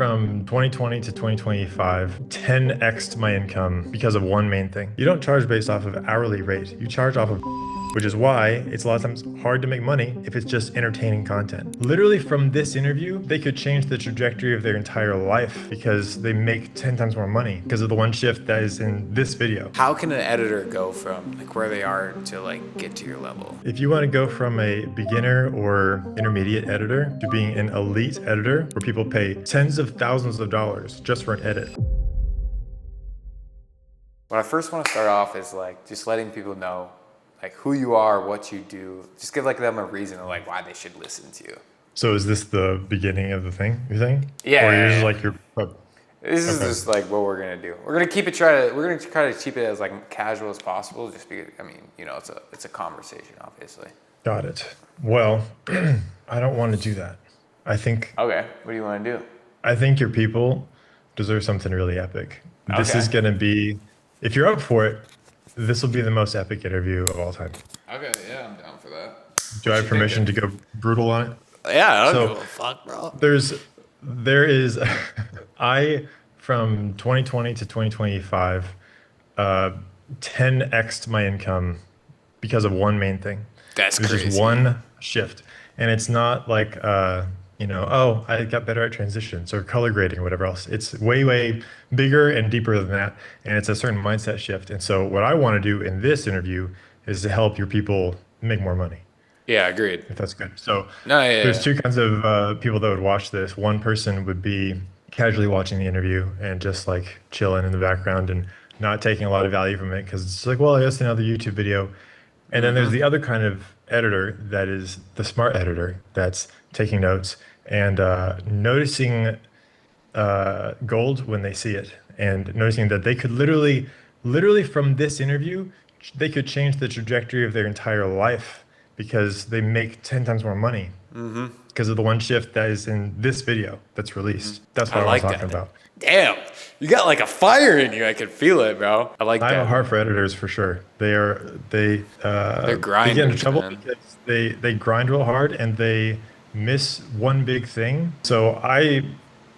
from 2020 to 2025, 10x'd my income because of one main thing. You don't charge based off of hourly rate. You charge off of which is why it's a lot of times hard to make money if it's just entertaining content. Literally from this interview, they could change the trajectory of their entire life because they make 10 times more money because of the one shift that is in this video. How can an editor go from like where they are to like get to your level? If you want to go from a beginner or intermediate editor to being an elite editor where people pay tens of thousands of dollars just for an edit. What I first want to start off is like just letting people know like who you are, what you do. Just give like them a reason of like why they should listen to you. So is this the beginning of the thing you're saying? Yeah. Or you're just like your. This is just like what we're gonna do. We're gonna try to keep it as like casual as possible. Just because I mean, you know, it's a conversation, obviously. Got it. Well, I don't want to do that. I think. Okay. What do you want to do? I think your people deserve something really epic. This Okay. is gonna be, if you're up for it, this will be the most epic interview of all time. Okay. Yeah, I'm down for that. Do I have permission to go brutal on it? Yeah. I don't So- give a fuck, bro. There is, I, from 2020 to 2025, 10x'd my income because of one main thing. That's It was crazy. just one shift. And it's not like, oh, I got better at transitions or color grading or whatever else. It's way, way bigger and deeper than that. And it's a certain mindset shift. And so what I want to do in this interview is to help your people make more money, Yeah. Agreed. if that's good. So No. Yeah. there's two kinds of people that would watch this. One person would be casually watching the interview and just like chilling in the background and not taking a lot of value from it because it's like, well, I guess another YouTube video. And then there's the other kind of editor that is the smart editor that's taking notes and noticing gold when they see it and noticing that they could literally from this interview, they could change the trajectory of their entire life because they make 10 times more money because of the one shift that is in this video that's released. That's what I I was like talking that. about. Damn, you got like a fire in you. I can feel it, bro. I like I have a that. heart for editors for sure. They get into grinders, trouble man. because they grind real hard and they miss one big thing. So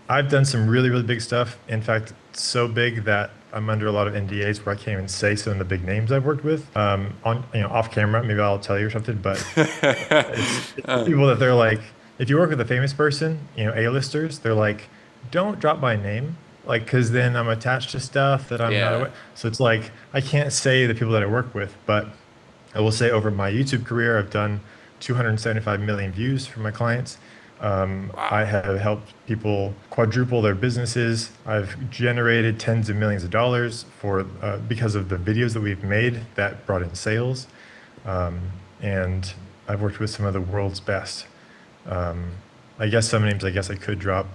I've done some really, really big stuff. In fact, so big that I'm under a lot of NDAs where I can't even say some of the big names I've worked with. Off camera, maybe I'll tell you or something. But it's people that they're like, if you work with a famous person, A-listers, they're like, don't drop my name, like, because then I'm attached to stuff that I'm Yeah. not aware. So it's like I can't say the people that I work with, but I will say over my YouTube career, I've done 275 million views for my clients. I have helped people quadruple their businesses. I've generated tens of millions of dollars because of the videos that we've made that brought in sales. And I've worked with some of the world's best. I guess some names I could drop.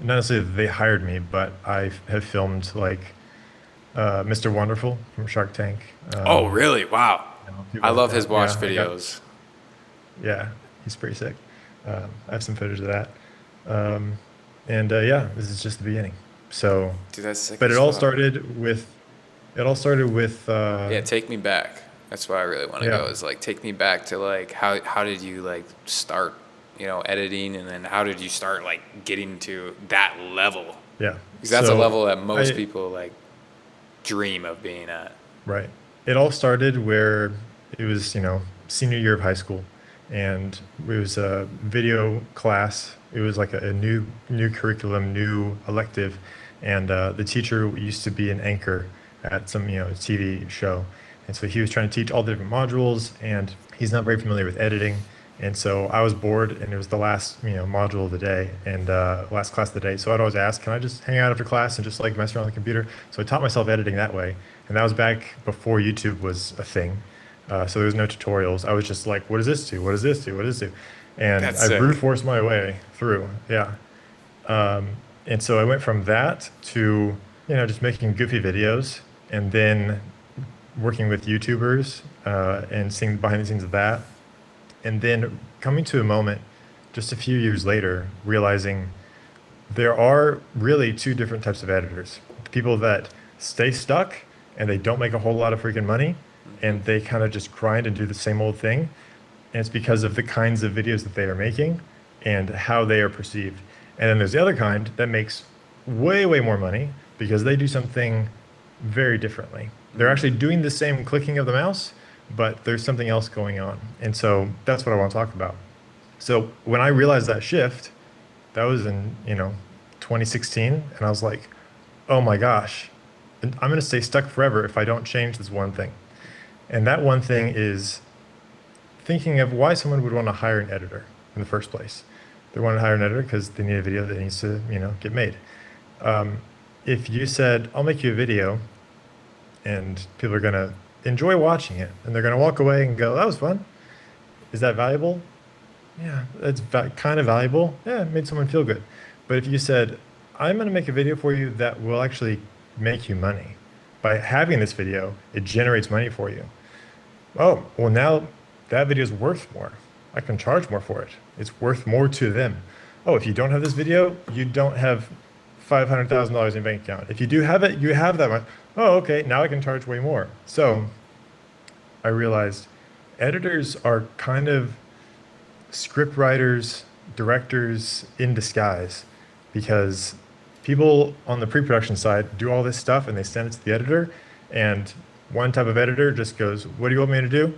Not necessarily that they hired me, but I have filmed like Mr. Wonderful from Shark Tank. Oh, really? Wow. People I like love that. his watch Yeah, I got- videos. Yeah, he's pretty sick. I have some footage of that. This is just the beginning. So, Dude, that's sick. but as it all fuck. started with, Yeah, take me back. That's where I really want to Yeah. go. Is like take me back to like how did you like start, editing, and then how did you start like getting to that level? yeah. Because that's a So level that most I- people like dream of being at. Right. It all started where it was, senior year of high school, and it was a video class. It was like a new curriculum, new elective, and the teacher used to be an anchor at some TV show, and so he was trying to teach all the different modules, and he's not very familiar with editing. And so I was bored, and it was the last, module of the day and last class of the day. So I'd always ask, can I just hang out after class and just like mess around on the computer? So I taught myself editing that way. And that was back before YouTube was a thing. So there was no tutorials. I was just like, what does this do? What does this do? What does this do? And That's I sick. brute forced my way through. Yeah. And so I went from that to, just making goofy videos and then working with YouTubers and seeing behind the scenes of that. And then coming to a moment just a few years later, realizing there are really two different types of editors. People that stay stuck and they don't make a whole lot of freaking money and they kind of just grind and do the same old thing. And it's because of the kinds of videos that they are making and how they are perceived. And then there's the other kind that makes way, way more money because they do something very differently. They're actually doing the same clicking of the mouse, but there's something else going on. And so that's what I want to talk about. So when I realized that shift, that was in, 2016, and I was like, oh my gosh, I'm going to stay stuck forever if I don't change this one thing. And that one thing is thinking of why someone would want to hire an editor in the first place. They want to hire an editor because they need a video that needs to, get made. If you said, I'll make you a video and people are going to enjoy watching it and they're going to walk away and go, that was fun. Is that valuable? Yeah, it's kind of valuable. Yeah, it made someone feel good. But if you said, I'm going to make a video for you that will actually make you money. By having this video, it generates money for you. Oh, well, now that video is worth more. I can charge more for it. It's worth more to them. Oh, if you don't have this video, you don't have $500,000 in your bank account. If you do have it, you have that much. Oh, okay, now I can charge way more. So I realized editors are kind of script writers, directors in disguise, because people on the pre-production side do all this stuff and they send it to the editor, and one type of editor just goes, what do you want me to do?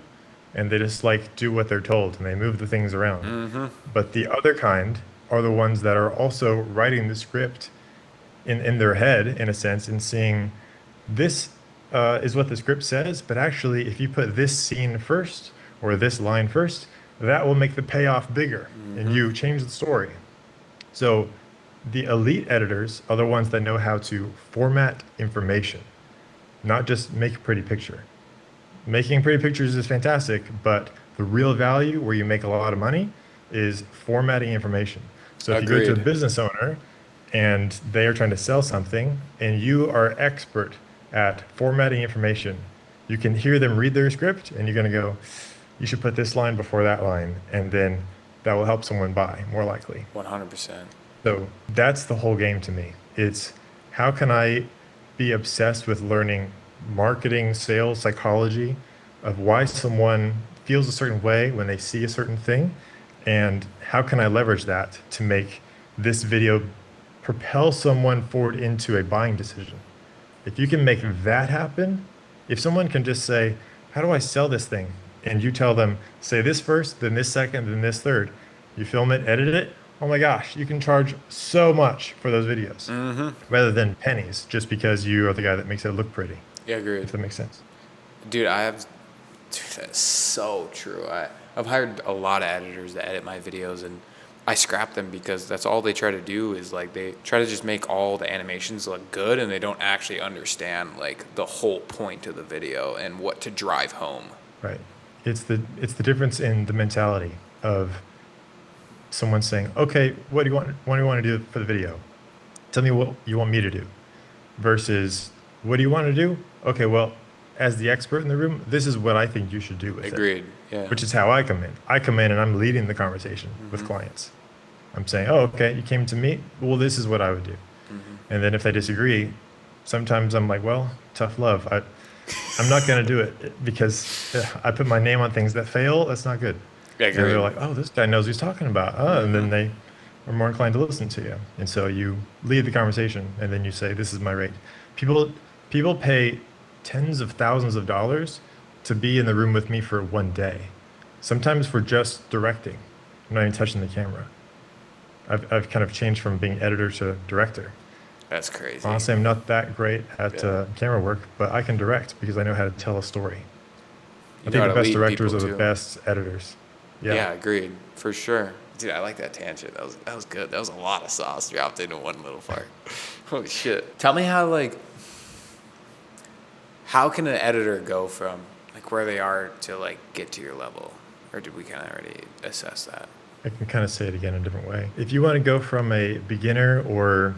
And they just like do what they're told and they move the things around. But the other kind are the ones that are also writing the script in their head, in a sense, and seeing this is what the script says, but actually if you put this scene first or this line first, that will make the payoff bigger and you change the story. So the elite editors are the ones that know how to format information, not just make a pretty picture. Making pretty pictures is fantastic, but the real value where you make a lot of money is formatting information. So if you go to a business owner and they are trying to sell something and you are expert at formatting information, you can hear them read their script and you're going to go, you should put this line before that line, and then that will help someone buy more likely. 100%. So that's the whole game to me. It's how can I be obsessed with learning marketing, sales, psychology of why someone feels a certain way when they see a certain thing, and how can I leverage that to make this video propel someone forward into a buying decision. If you can make that happen, if someone can just say, how do I sell this thing? And you tell them, say this first, then this second, then this third. You film it, edit it. Oh my gosh, you can charge so much for those videos rather than pennies just because you are the guy that makes it look pretty. Yeah, agreed. If that makes sense. Dude, that's so true. I've hired a lot of editors that edit my videos, and I scrap them because that's all they try to do is like they try to just make all the animations look good, and they don't actually understand like the whole point of the video and what to drive home. Right. It's the difference in the mentality of someone saying, okay, what do you want to do for the video? Tell me what you want me to do. Versus, what do you want to do? Okay, well, as the expert in the room, this is what I think you should do with it. Agreed. Yeah. Which is how I come in. I come in and I'm leading the conversation with clients. I'm saying, oh, okay, you came to me. Well, this is what I would do. And then if they disagree, sometimes I'm like, well, tough love. I'm not going to do it because I put my name on things that fail. That's not good. Yeah, and they're like, oh, this guy knows what he's talking about. And then they are more inclined to listen to you. And so you lead the conversation and then you say, this is my rate. People pay tens of thousands of dollars to be in the room with me for one day. Sometimes for just directing. I'm not even touching the camera. I've kind of changed from being editor to director. That's crazy. Honestly, I'm not that great at camera work, but I can direct because I know how to tell a story. I think the best directors are the best editors. Yeah, agreed. For sure. Dude, I like that tangent. That was good. That was a lot of sauce dropped into one little part. Holy shit. Tell me how can an editor go from like where they are to like get to your level? Or did we kind of already assess that? I can kind of say it again in a different way. If you want to go from a beginner or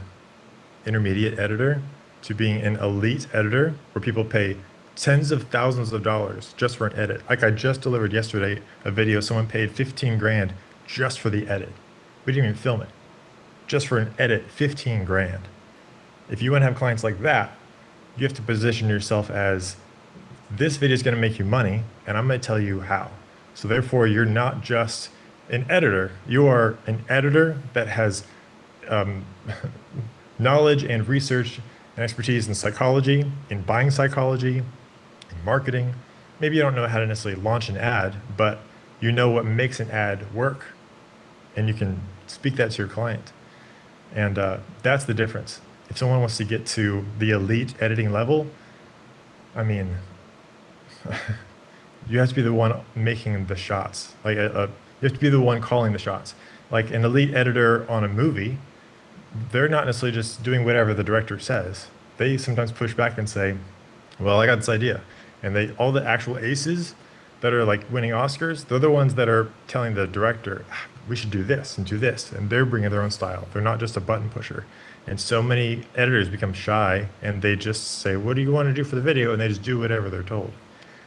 intermediate editor to being an elite editor where people pay tens of thousands of dollars just for an edit. Like I just delivered yesterday a video, someone paid 15 grand just for the edit. We didn't even film it. Just for an edit, 15 grand. If you want to have clients like that, you have to position yourself as this video is going to make you money and I'm going to tell you how. So therefore you're not just an editor, you are an editor that has um, knowledge and research and expertise in psychology, in buying psychology, in marketing. Maybe you don't know how to necessarily launch an ad, but you know what makes an ad work, and you can speak that to your client. And that's the difference. If someone wants to get to the elite editing level, I mean, you have to be the one making the shots. You have to be the one calling the shots. Like an elite editor on a movie, they're not necessarily just doing whatever the director says. They sometimes push back and say, "Well, I got this idea," and they all the actual aces that are like winning Oscars, they're the ones that are telling the director, "Ah, we should do this and do this," and they're bringing their own style. They're not just a button pusher. And so many editors become shy and they just say, "What do you want to do for the video?" And they just do whatever they're told.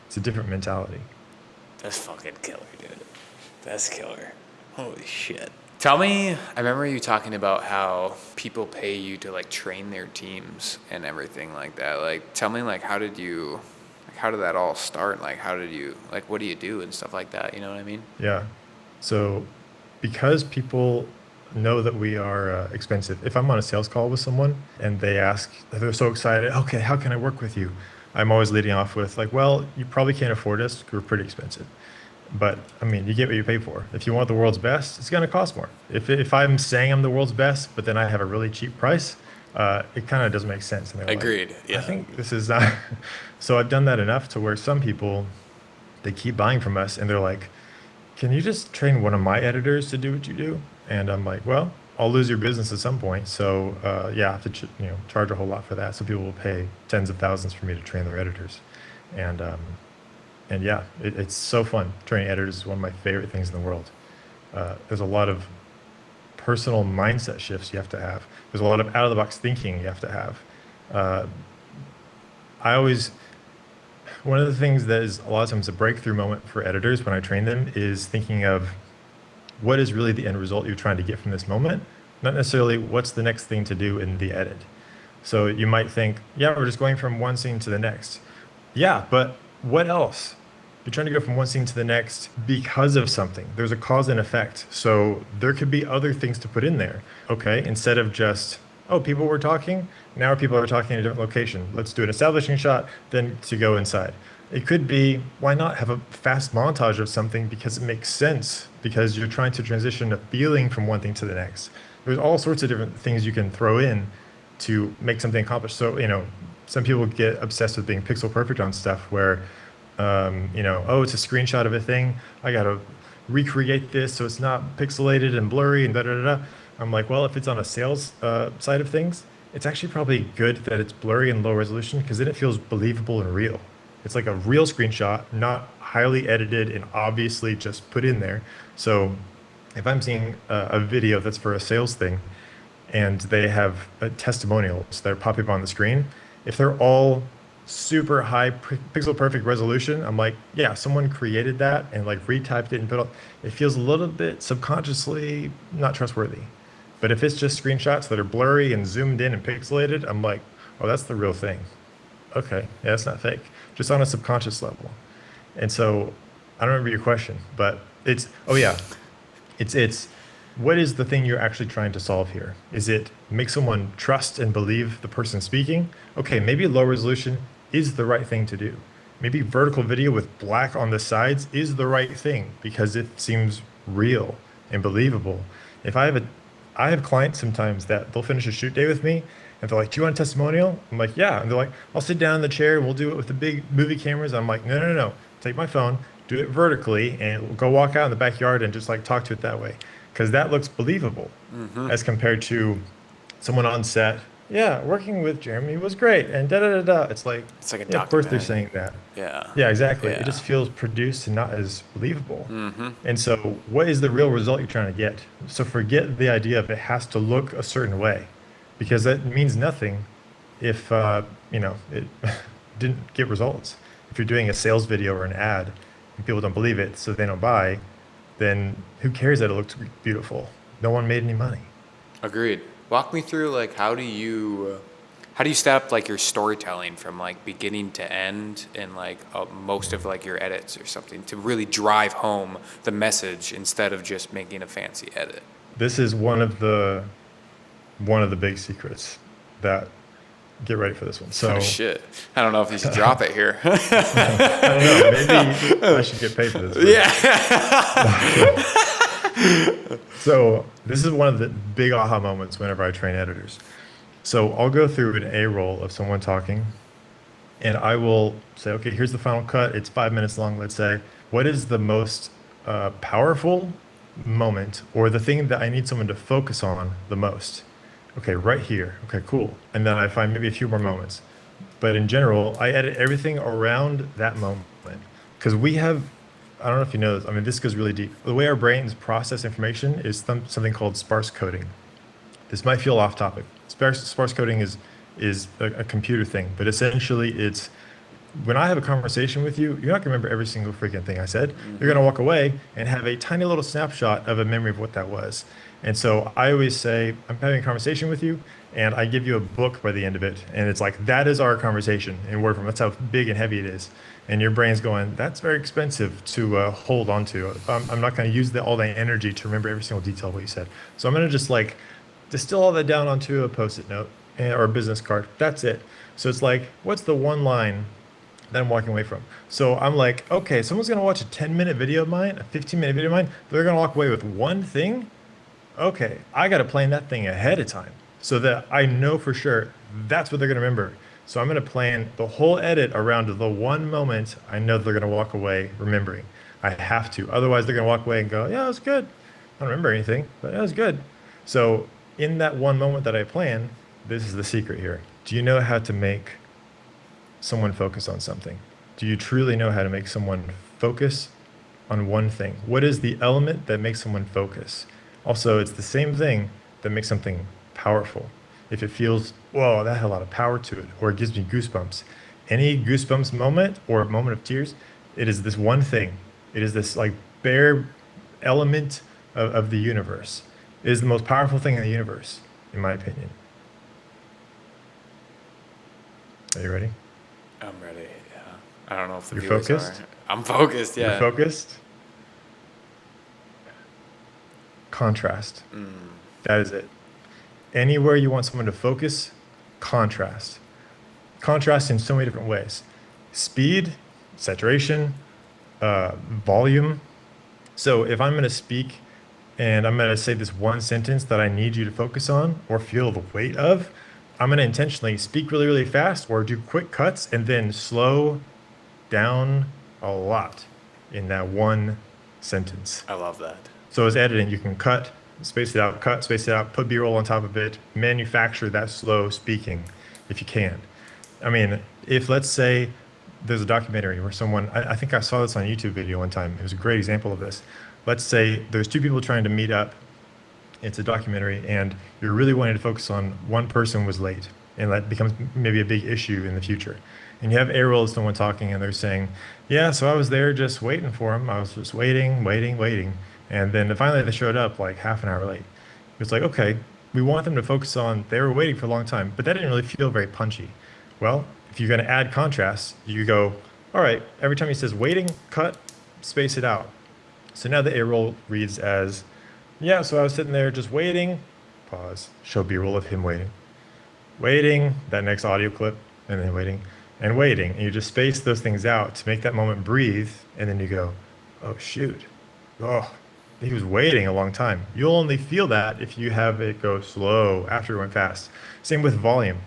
It's a different mentality. That's fucking killer, dude. That's killer. Holy shit. Tell me, I remember you talking about how people pay you to like train their teams and everything like that. Like, tell me, like, how did that all start? Like, how did you, like, what do you do and stuff like that? You know what I mean? Yeah. So because people know that we are expensive, if I'm on a sales call with someone and they ask, they're so excited, "Okay, how can I work with you?" I'm always leading off with like, "Well, you probably can't afford us. We're pretty expensive. But I mean, you get what you pay for. If you want the world's best, it's going to cost more. If I'm saying I'm the world's best, but then I have a really cheap price, it kind of doesn't make sense." And they're like, Agreed. "I Yeah. think this is not." So I've done that enough to where some people, they keep buying from us and they're like, "Can you just train one of my editors to do what you do?" And I'm like, "Well, I'll lose your business at some point. So yeah, I have to charge a whole lot for that. So people will pay tens of thousands for me to train their editors. And yeah, it's so fun. Training editors is one of my favorite things in the world. There's a lot of personal mindset shifts you have to have. There's a lot of out of the box thinking you have to have. Uh, I always One of the things that is a lot of times a breakthrough moment for editors when I train them is thinking of what is really the end result you're trying to get from this moment, not necessarily what's the next thing to do in the edit. So you might think, yeah, we're just going from one scene to the next. Yeah, but what else? You're trying to go from one scene to the next because of something. There's a cause and effect. So there could be other things to put in there. Okay, instead of just, oh, people were talking, now people are talking in a different location. Let's do an establishing shot, then to go inside. It could be, why not have a fast montage of something because it makes sense, because you're trying to transition a feeling from one thing to the next. There's all sorts of different things you can throw in to make something accomplished. So, some people get obsessed with being pixel perfect on stuff where, oh, it's a screenshot of a thing. I got to recreate this so it's not pixelated and blurry and da da da da. I'm like, well, if it's on a sales side of things, it's actually probably good that it's blurry and low resolution because then it feels believable and real. It's like a real screenshot, not highly edited and obviously just put in there. So if I'm seeing a video that's for a sales thing and they have testimonials that are popping up on the screen, if they're all super high pixel perfect resolution, I'm like, yeah, someone created that and like retyped it and put it feels a little bit subconsciously not trustworthy. But if it's just screenshots that are blurry and zoomed in and pixelated, I'm like, oh, that's the real thing. Okay, yeah, that's not fake, just on a subconscious level. And so I don't remember your question, but oh yeah, it's what is the thing you're actually trying to solve here? Is it make someone trust and believe the person speaking? Okay, maybe low resolution is the right thing to do. Maybe vertical video with black on the sides is the right thing because it seems real and believable. If I have clients sometimes that they'll finish a shoot day with me and they're like, "Do you want a testimonial?" I'm like, "Yeah." And they're like, "I'll sit down in the chair and we'll do it with the big movie cameras." I'm like, "No, no, no. Take my phone, do it vertically, and go walk out in the backyard and just like talk to it that way." Because that looks believable as compared to someone on set. "Yeah, working with Jeremy was great," and da da da da. It's like, It's like a yeah, of course they're documentary. saying that. Yeah. Yeah, exactly. It Yeah. just feels produced and not as believable. And so, what is the real result you're trying to get? So, forget the idea of it has to look a certain way, because that means nothing if it didn't get results. If you're doing a sales video or an ad and people don't believe it, so they don't buy, then who cares that it looks beautiful? No one made any money. Agreed. Walk me through like how do you set up like your storytelling from like beginning to end in like most of like your edits or something to really drive home the message instead of just making a fancy edit. This is one of the one of the big secrets that get ready for this one. Oh So shit! I don't know if you should drop it here. I don't know, maybe I should get paid for this, but Yeah. so this is one of the big aha moments whenever I train editors. So I'll go through an A roll of someone talking, and I will say, okay, here's the final cut. It's 5 minutes long, let's say. What is the most powerful moment or the thing that I need someone to focus on the most? Okay, right here. Okay, cool. And then I find maybe a few more moments. But in general, I edit everything around that moment because we have, I don't know if you know this, I mean, this goes really deep. The way our brains process information is something called sparse coding. This might feel off topic. Sparse coding is a computer thing, but essentially it's when I have a conversation with you, you're not gonna remember every single freaking thing I said. You're gonna walk away and have a tiny little snapshot of a memory of what that was. And so I always say, I'm having a conversation with you, and I give you a book by the end of it, and it's like that is our conversation in word form. That's how big and heavy it is. And your brain's going, that's very expensive to hold on to. I'm not going to use all that energy to remember every single detail of what you said. So I'm going to just like distill all that down onto a post-it note or a business card. That's it. So it's like, what's the one line that I'm walking away from? So I'm like, okay, someone's going to watch a 10-minute video of mine, a 15-minute video of mine. They're going to walk away with one thing. Okay, I got to plan that thing ahead of time so that I know for sure that's what they're going to remember. So I'm going to plan the whole edit around the one moment I know they're going to walk away remembering. I have to. Otherwise, they're going to walk away and go, yeah, it was good. I don't remember anything, but it was good. So in that one moment that I plan, this is the secret here. Do you know how to make someone focus on something? Do you truly know how to make someone focus on one thing? What is the element that makes someone focus? Also, it's the same thing that makes something powerful. If it feels, whoa, that had a lot of power to it, or it gives me goosebumps. Any goosebumps moment or moment of tears, it is this one thing. It is this like bare element of the universe. It is the most powerful thing in the universe, in my opinion. Are you ready? I'm ready. Yeah. I don't know if the You're viewers focused? are. I'm focused. You're Yeah. focused? Contrast. That is it. Anywhere you want someone to focus, contrast. Contrast in so many different ways. Speed, saturation, volume. So if I'm going to speak and I'm going to say this one sentence that I need you to focus on or feel the weight of, I'm going to intentionally speak really, really fast or do quick cuts and then slow down a lot in that one sentence. I love that. So as editing, you can cut, space it out, put B-roll on top of it, manufacture that slow speaking if you can. I mean, if let's say there's a documentary where someone, I think I saw this on a YouTube video one time. It was a great example of this. Let's say there's two people trying to meet up. It's a documentary, and you're really wanting to focus on one person was late, and that becomes maybe a big issue in the future. And you have A-roll of someone talking, and they're saying, yeah, so I was there just waiting for him. I was just waiting. And then finally they showed up like half an hour late. It's like, okay, we want them to focus on they were waiting for a long time, but that didn't really feel very punchy. Well, if you're going to add contrast, you go, all right, every time he says waiting, cut, space it out. So now the A-roll reads as, yeah, so I was sitting there just waiting, pause, show B-roll of him waiting, that next audio clip, and then waiting, and waiting. And you just space those things out to make that moment breathe, and then you go, oh, shoot. Oh, he was waiting a long time. You'll only feel that if you have it go slow after it went fast. Same with volume.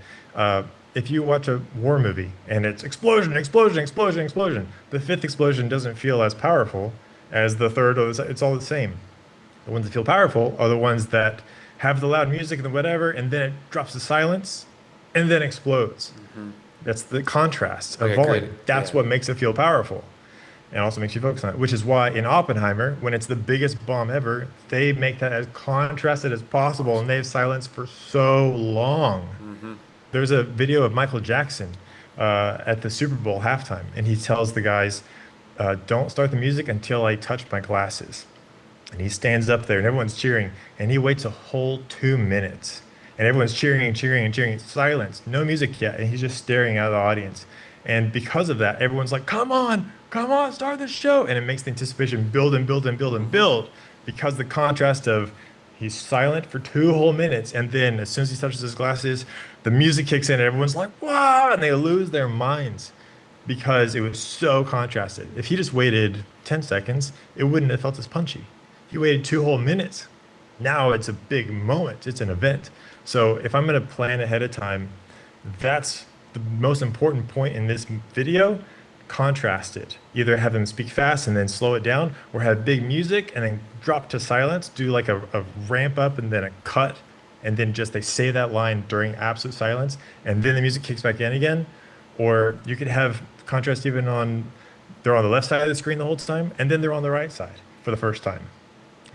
If you watch a war movie and it's explosion, the fifth explosion doesn't feel as powerful as the third. It's all the same. The ones that feel powerful are the ones that have the loud music and the whatever, and then it drops to silence and then explodes. That's the contrast of Okay, volume. great. That's Yeah. what makes it feel powerful. And also makes you focus on it, which is why in Oppenheimer, when it's the biggest bomb ever, they make that as contrasted as possible, and they have silence for so long. There's a video of Michael Jackson at the Super Bowl halftime, and he tells the guys, don't start the music until I touch my glasses. And he stands up there, and everyone's cheering, and he waits a whole 2 minutes. And everyone's cheering. Silence, no music yet, and he's just staring at the audience. And because of that, everyone's like, come on, start the show. And it makes the anticipation build because the contrast of He's silent for 2 whole minutes, and then as soon as he touches his glasses, the music kicks in, and everyone's like, "Wow!" and they lose their minds because it was so contrasted. If he just waited 10 seconds, it wouldn't have felt as punchy. He waited 2 whole minutes. Now it's a big moment. It's an event. So if I'm going to plan ahead of time, that's the most important point in this video. Contrast it. Either have them speak fast and then slow it down, or have big music and then drop to silence, do like a ramp up and then a cut, and then just they say that line during absolute silence, and then the music kicks back in again. Or you could have contrast even on, they're on the left side of the screen the whole time, and then they're on the right side for the first time.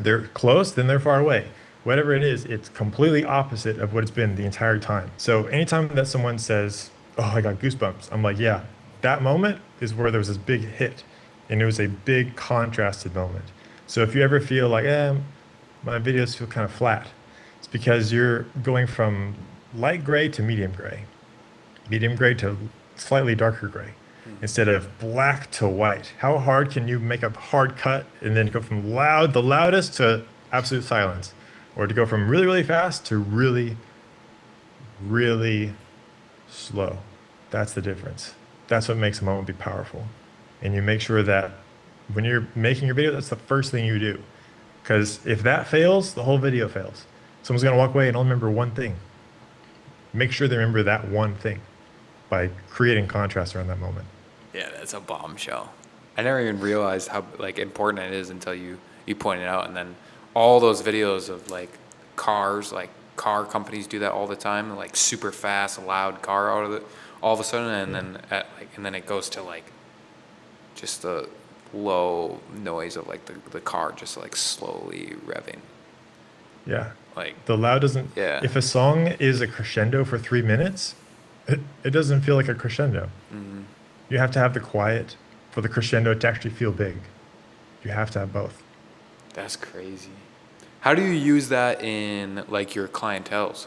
They're close, then they're far away. Whatever it is, it's completely opposite of what it's been the entire time. So anytime that someone says, "Oh, I got goosebumps," I'm like, yeah, that moment is where there was this big hit, and it was a big contrasted moment. So if you ever feel like, my videos feel kind of flat, it's because you're going from light gray to medium gray to slightly darker gray, instead of black to white. How hard can you make a hard cut and then go from the loudest to absolute silence? Or to go from really, really fast to really, really slow. That's the difference. That's what makes a moment be powerful. And you make sure that when you're making your video, that's the first thing you do. Because if that fails, the whole video fails. Someone's going to walk away and only remember one thing. Make sure they remember that one thing by creating contrast around that moment. Yeah, that's a bombshell. I never even realized how like important it is until you pointed out, and then all those videos of like cars, like car companies do that all the time, like super fast, loud car out of it, all of a sudden, and then and then it goes to like just the low noise of like the car just like slowly revving. Yeah. Like The loud doesn't, yeah. if a song is a crescendo for 3 minutes, it doesn't feel like a crescendo. You have to have the quiet for the crescendo to actually feel big. You have to have both. That's crazy. How do you use that in like your clientels,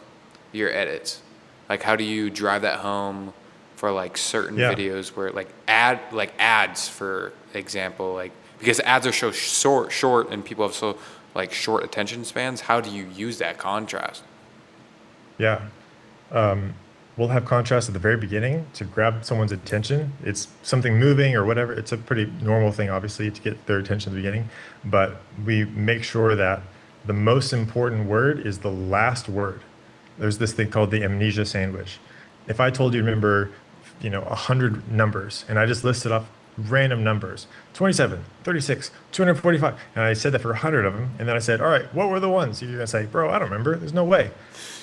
your edits? Like how do you drive that home for like certain Yeah. videos where like ads for example, like because ads are so short and people have so like short attention spans, how do you use that contrast? Yeah. We'll have contrast at the very beginning to grab someone's attention. It's something moving or whatever. It's a pretty normal thing, obviously, to get their attention at the beginning. But we make sure that the most important word is the last word. There's this thing called the amnesia sandwich. If I told you to remember, 100 numbers, and I just listed off random numbers, 27, 36, 245, and I said that for 100 of them, and then I said, all right, what were the ones? You're gonna say, bro, I don't remember. There's no way.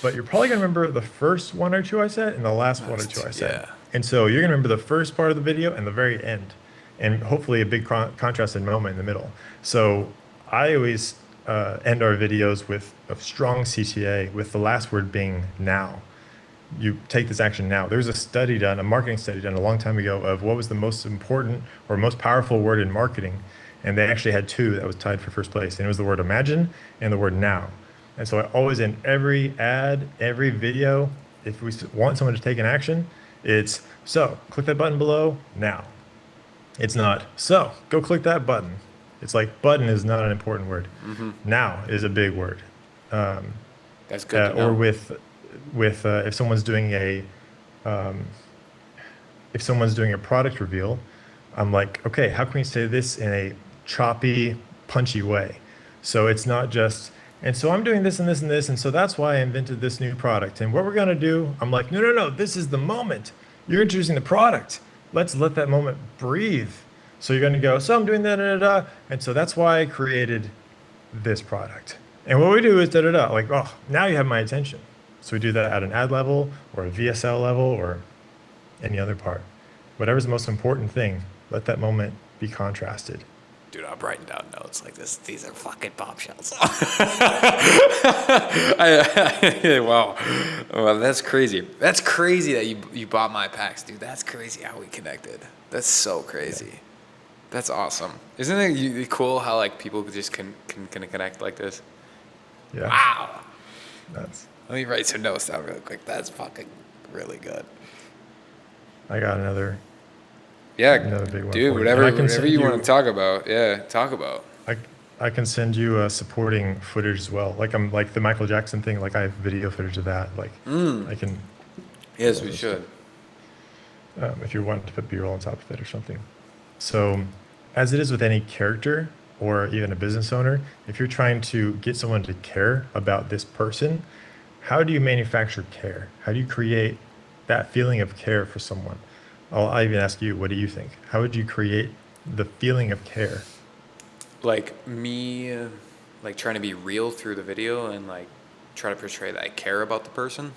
But you're probably gonna remember the first one or two I said and the last one or two I said. Yeah. And so you're gonna remember the first part of the video and the very end, and hopefully a big contrasted moment in the middle. So I always end our videos with a strong CTA, with the last word being now. You take this action now. There's a study done, a marketing study done a long time ago of what was the most important or most powerful word in marketing. And they actually had two that was tied for first place. And it was the word imagine and the word now. And so I always end every ad, every video, if we want someone to take an action, it's so click that button below now. It's not so go click that button. It's like button is not an important word. Now is a big word. That's good to know. Or with if someone's doing a product reveal, I'm like, okay, how can we say this in a choppy, punchy way? So it's not just, and so I'm doing this and this and this, and so that's why I invented this new product. And what we're gonna do, I'm like, no, this is the moment. You're introducing the product. Let's let that moment breathe. So you're gonna go, so I'm doing that, and so that's why I created this product. And what we do is like, oh, now you have my attention. So we do that at an ad level or a VSL level or any other part. Whatever's the most important thing, let that moment be contrasted. Dude, I'm writing down notes like this. These are fucking bombshells. Wow. Well, that's crazy. That's crazy that you bought my packs, dude. That's crazy how we connected. That's so crazy. Yeah. That's awesome. Isn't it cool how like people just can connect like this? Yeah. Wow. That's. Let me write some notes down real quick. That's fucking really good. I got another. Yeah, another big one. dude. Whatever you want to talk about. Yeah, talk about. I can send you supporting footage as well. Like I'm like the Michael Jackson thing. Like I have video footage of that. Like I can do Yes, all we those stuff. should. If you're wanting to put B-roll on top of it or something. So, as it is with any character or even a business owner, if you're trying to get someone to care about this person, how do you manufacture care? How do you create that feeling of care for someone? I'll even ask you, what do you think? How would you create the feeling of care? Like me, like trying to be real through the video and like try to portray that I care about the person.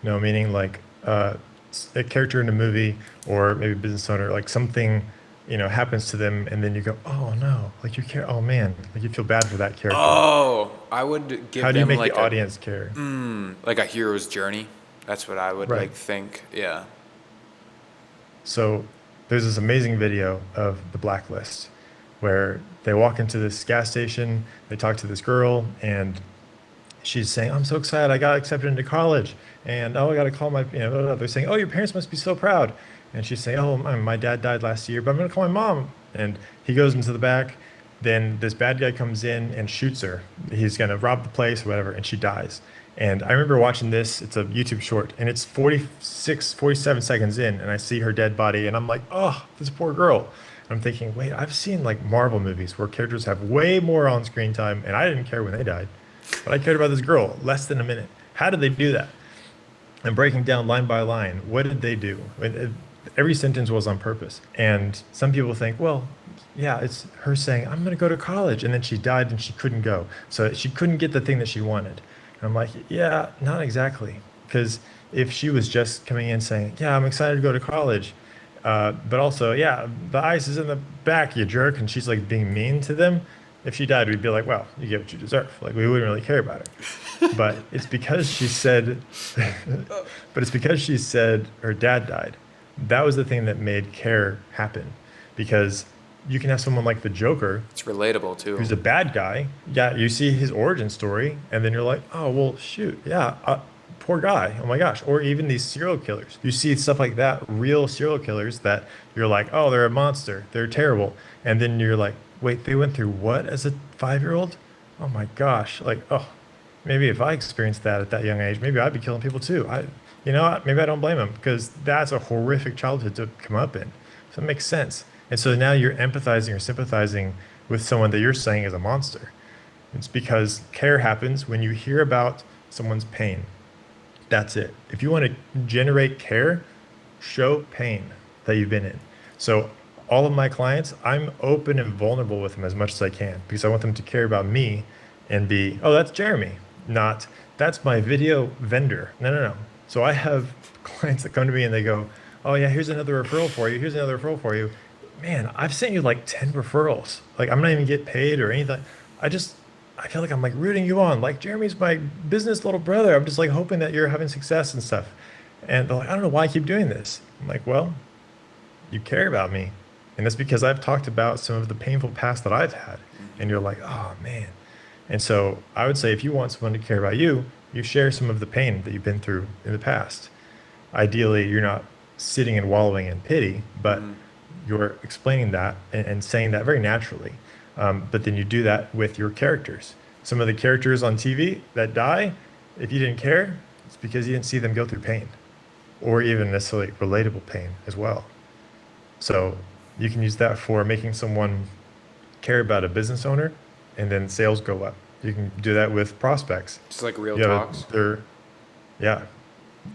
No, meaning like a character in a movie or maybe a business owner, like something, happens to them and then you go, oh no, like you care, oh man, like you feel bad for that character. Oh, I would How give do you them make the audience care? like a hero's journey. That's what I would Right. like think. Yeah. So there's this amazing video of the Blacklist where they walk into this gas station, they talk to this girl, and she's saying, I'm so excited, I got accepted into college. And oh, I got to call my, blah, blah. They're saying, oh, your parents must be so proud. And she's saying, oh, my dad died last year, but I'm going to call my mom. And he goes into the back. Then this bad guy comes in and shoots her. He's going to rob the place or whatever, and she dies. And I remember watching this, it's a YouTube short, and it's 46, 47 seconds in, and I see her dead body, and I'm like, oh, this poor girl. And I'm thinking, wait, I've seen like Marvel movies where characters have way more on screen time, and I didn't care when they died. But I cared about this girl less than a minute. How did they do that? And breaking down line by line, what did they do? Every sentence was on purpose. And some people think, well, yeah, it's her saying, I'm going to go to college. And then she died and she couldn't go. So she couldn't get the thing that she wanted. And I'm like, yeah, not exactly. Because if she was just coming in saying, yeah, I'm excited to go to college, but also, yeah, the ice is in the back, you jerk. And she's like being mean to them. If she died, we'd be like, well, you get what you deserve. Like, we wouldn't really care about her. But it's because she said, but it's because she said her dad died. That was the thing that made care happen. Because you can have someone like the Joker, It's relatable too. who's a bad guy. Yeah, you see his origin story, and then you're like, oh, well, shoot, yeah, poor guy. Oh my gosh. Or even these serial killers. You see stuff like that, real serial killers that you're like, oh, they're a monster. They're terrible. And then you're like, wait, they went through what as a 5-year-old? Oh my gosh. Like, oh, maybe if I experienced that at that young age, maybe I'd be killing people too. You know what? Maybe I don't blame him because that's a horrific childhood to come up in. So it makes sense. And so now you're empathizing or sympathizing with someone that you're saying is a monster. It's because care happens when you hear about someone's pain. That's it. If you want to generate care, show pain that you've been in. So all of my clients, I'm open and vulnerable with them as much as I can because I want them to care about me and be, oh, that's Jeremy, not that's my video vendor. No, no, no. So I have clients that come to me and they go, oh yeah, here's another referral for you. Here's another referral for you. Man, I've sent you like 10 referrals. Like I'm not even get paid or anything. I just I feel like I'm like rooting you on. Like Jeremy's my business little brother. I'm just like hoping that you're having success and stuff. And they're like, I don't know why I keep doing this. I'm like, well, you care about me. And that's because I've talked about some of the painful past that I've had. And you're like, oh man. And so I would say if you want someone to care about you, you share some of the pain that you've been through in the past. Ideally, you're not sitting and wallowing in pity, but you're explaining that and saying that very naturally. But then you do that with your characters. Some of the characters on TV that die, if you didn't care, it's because you didn't see them go through pain or even necessarily relatable pain as well. So you can use that for making someone care about a business owner and then sales go up. You can do that with prospects. Just like real You have talks. they're, yeah,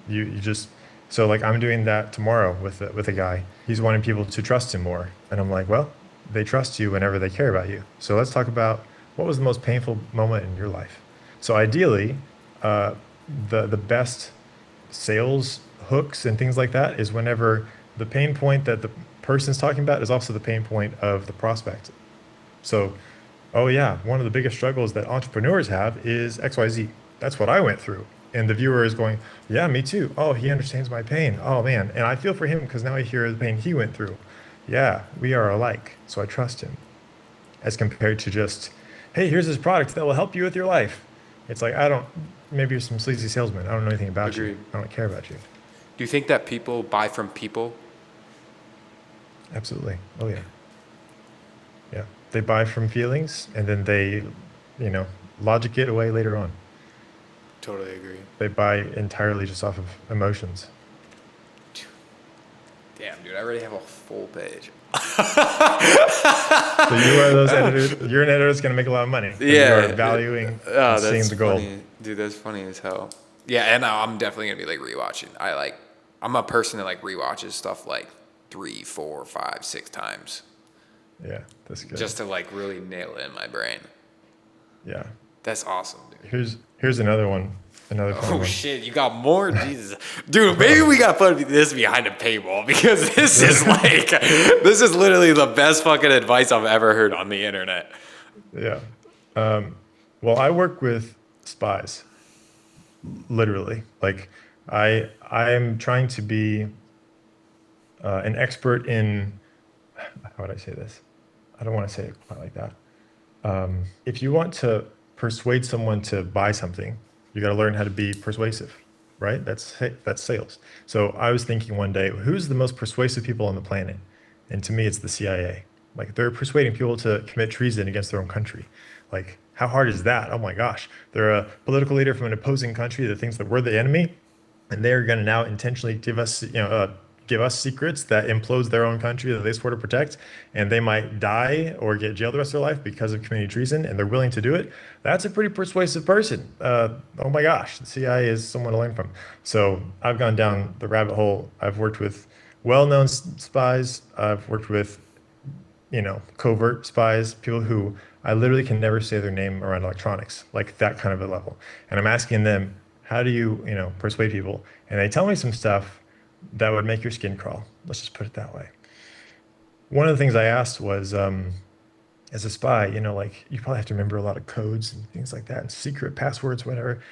you just, so like I'm doing that tomorrow with a guy. He's wanting people to trust him more. And I'm like, well, they trust you whenever they care about you. So let's talk about what was the most painful moment in your life. So ideally, uh, the best sales hooks and things like that is whenever the pain point that the person's talking about is also the pain point of the prospect. So, oh yeah, one of the biggest struggles that entrepreneurs have is XYZ. That's what I went through. And the viewer is going, yeah, me too. Oh, he understands my pain. Oh man. And I feel for him because now I hear the pain he went through. Yeah, we are alike. So I trust him. As compared to just, hey, here's this product that will help you with your life. It's like, maybe you're some sleazy salesman. I don't know anything about you. Agreed. I don't care about you. Do you think that people buy from people? Absolutely. Oh yeah. Yeah. They buy from feelings and then they, you know, logic it away later on. Totally agree. They buy entirely just off of emotions. Damn, dude, I already have a full page. So you are those editors. You're an editor that's going to make a lot of money because you are Yeah. valuing and Oh, seeing that's the gold. funny. Dude, that's funny as hell. Yeah, and I'm definitely gonna be like rewatching. I'm a person that like rewatches stuff like 3, 4, 5, 6 times Yeah, that's good. just to like really nail it in my brain. Yeah. That's awesome, dude. Here's another one, another fun Oh one. shit, you got more? Jesus. Dude, maybe we gotta put this behind a paywall because this is like this is literally the best fucking advice I've ever heard on the internet. Yeah. Um, well, I work with spies, literally. Like, I am trying to be an expert in, how would I say this? I don't want to say it quite like that. If you want to persuade someone to buy something, you got to learn how to be persuasive, right? That's sales. So I was thinking one day, who's the most persuasive people on the planet? And to me, it's the CIA. Like they're persuading people to commit treason against their own country. Like how hard is that? Oh my gosh, they're a political leader from an opposing country that thinks that we're the enemy, and they're going to now intentionally give us secrets that implodes their own country that they swore to protect, and they might die or get jailed the rest of their life because of committing treason, and they're willing to do it. That's a pretty persuasive person. Oh my gosh, the CIA is someone to learn from. So I've gone down the rabbit hole. I've worked with well-known spies. I've worked with covert spies, people who I literally can never say their name around electronics, like that kind of a level. And I'm asking them, how do you, persuade people? And they tell me some stuff that would make your skin crawl. Let's just put it that way. One of the things I asked was, as a spy, like you probably have to remember a lot of codes and things like that, and secret passwords, whatever.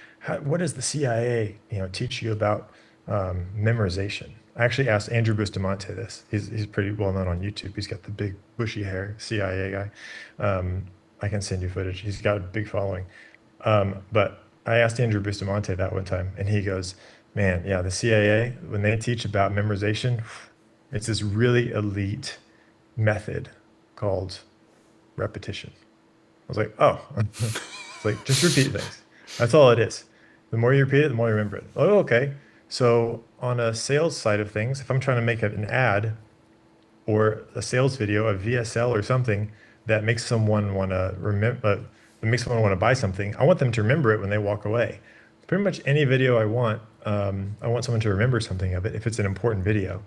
What does the CIA, teach you about memorization? I actually asked Andrew Bustamante this. He's pretty well known on YouTube. He's got the big bushy hair, CIA guy. I can send you footage. He's got a big following. But I asked Andrew Bustamante that one time, and he goes, "Man, yeah, the CIA when they teach about memorization, it's this really elite method called repetition." I was like, "Oh," it's like just repeat things. That's all it is. The more you repeat it, the more you remember it. Oh, okay. So on a sales side of things, if I'm trying to make an ad or a sales video, a VSL or something that makes someone want to remember, that makes someone want to buy something, I want them to remember it when they walk away. Pretty much any video I want someone to remember something of it if it's an important video.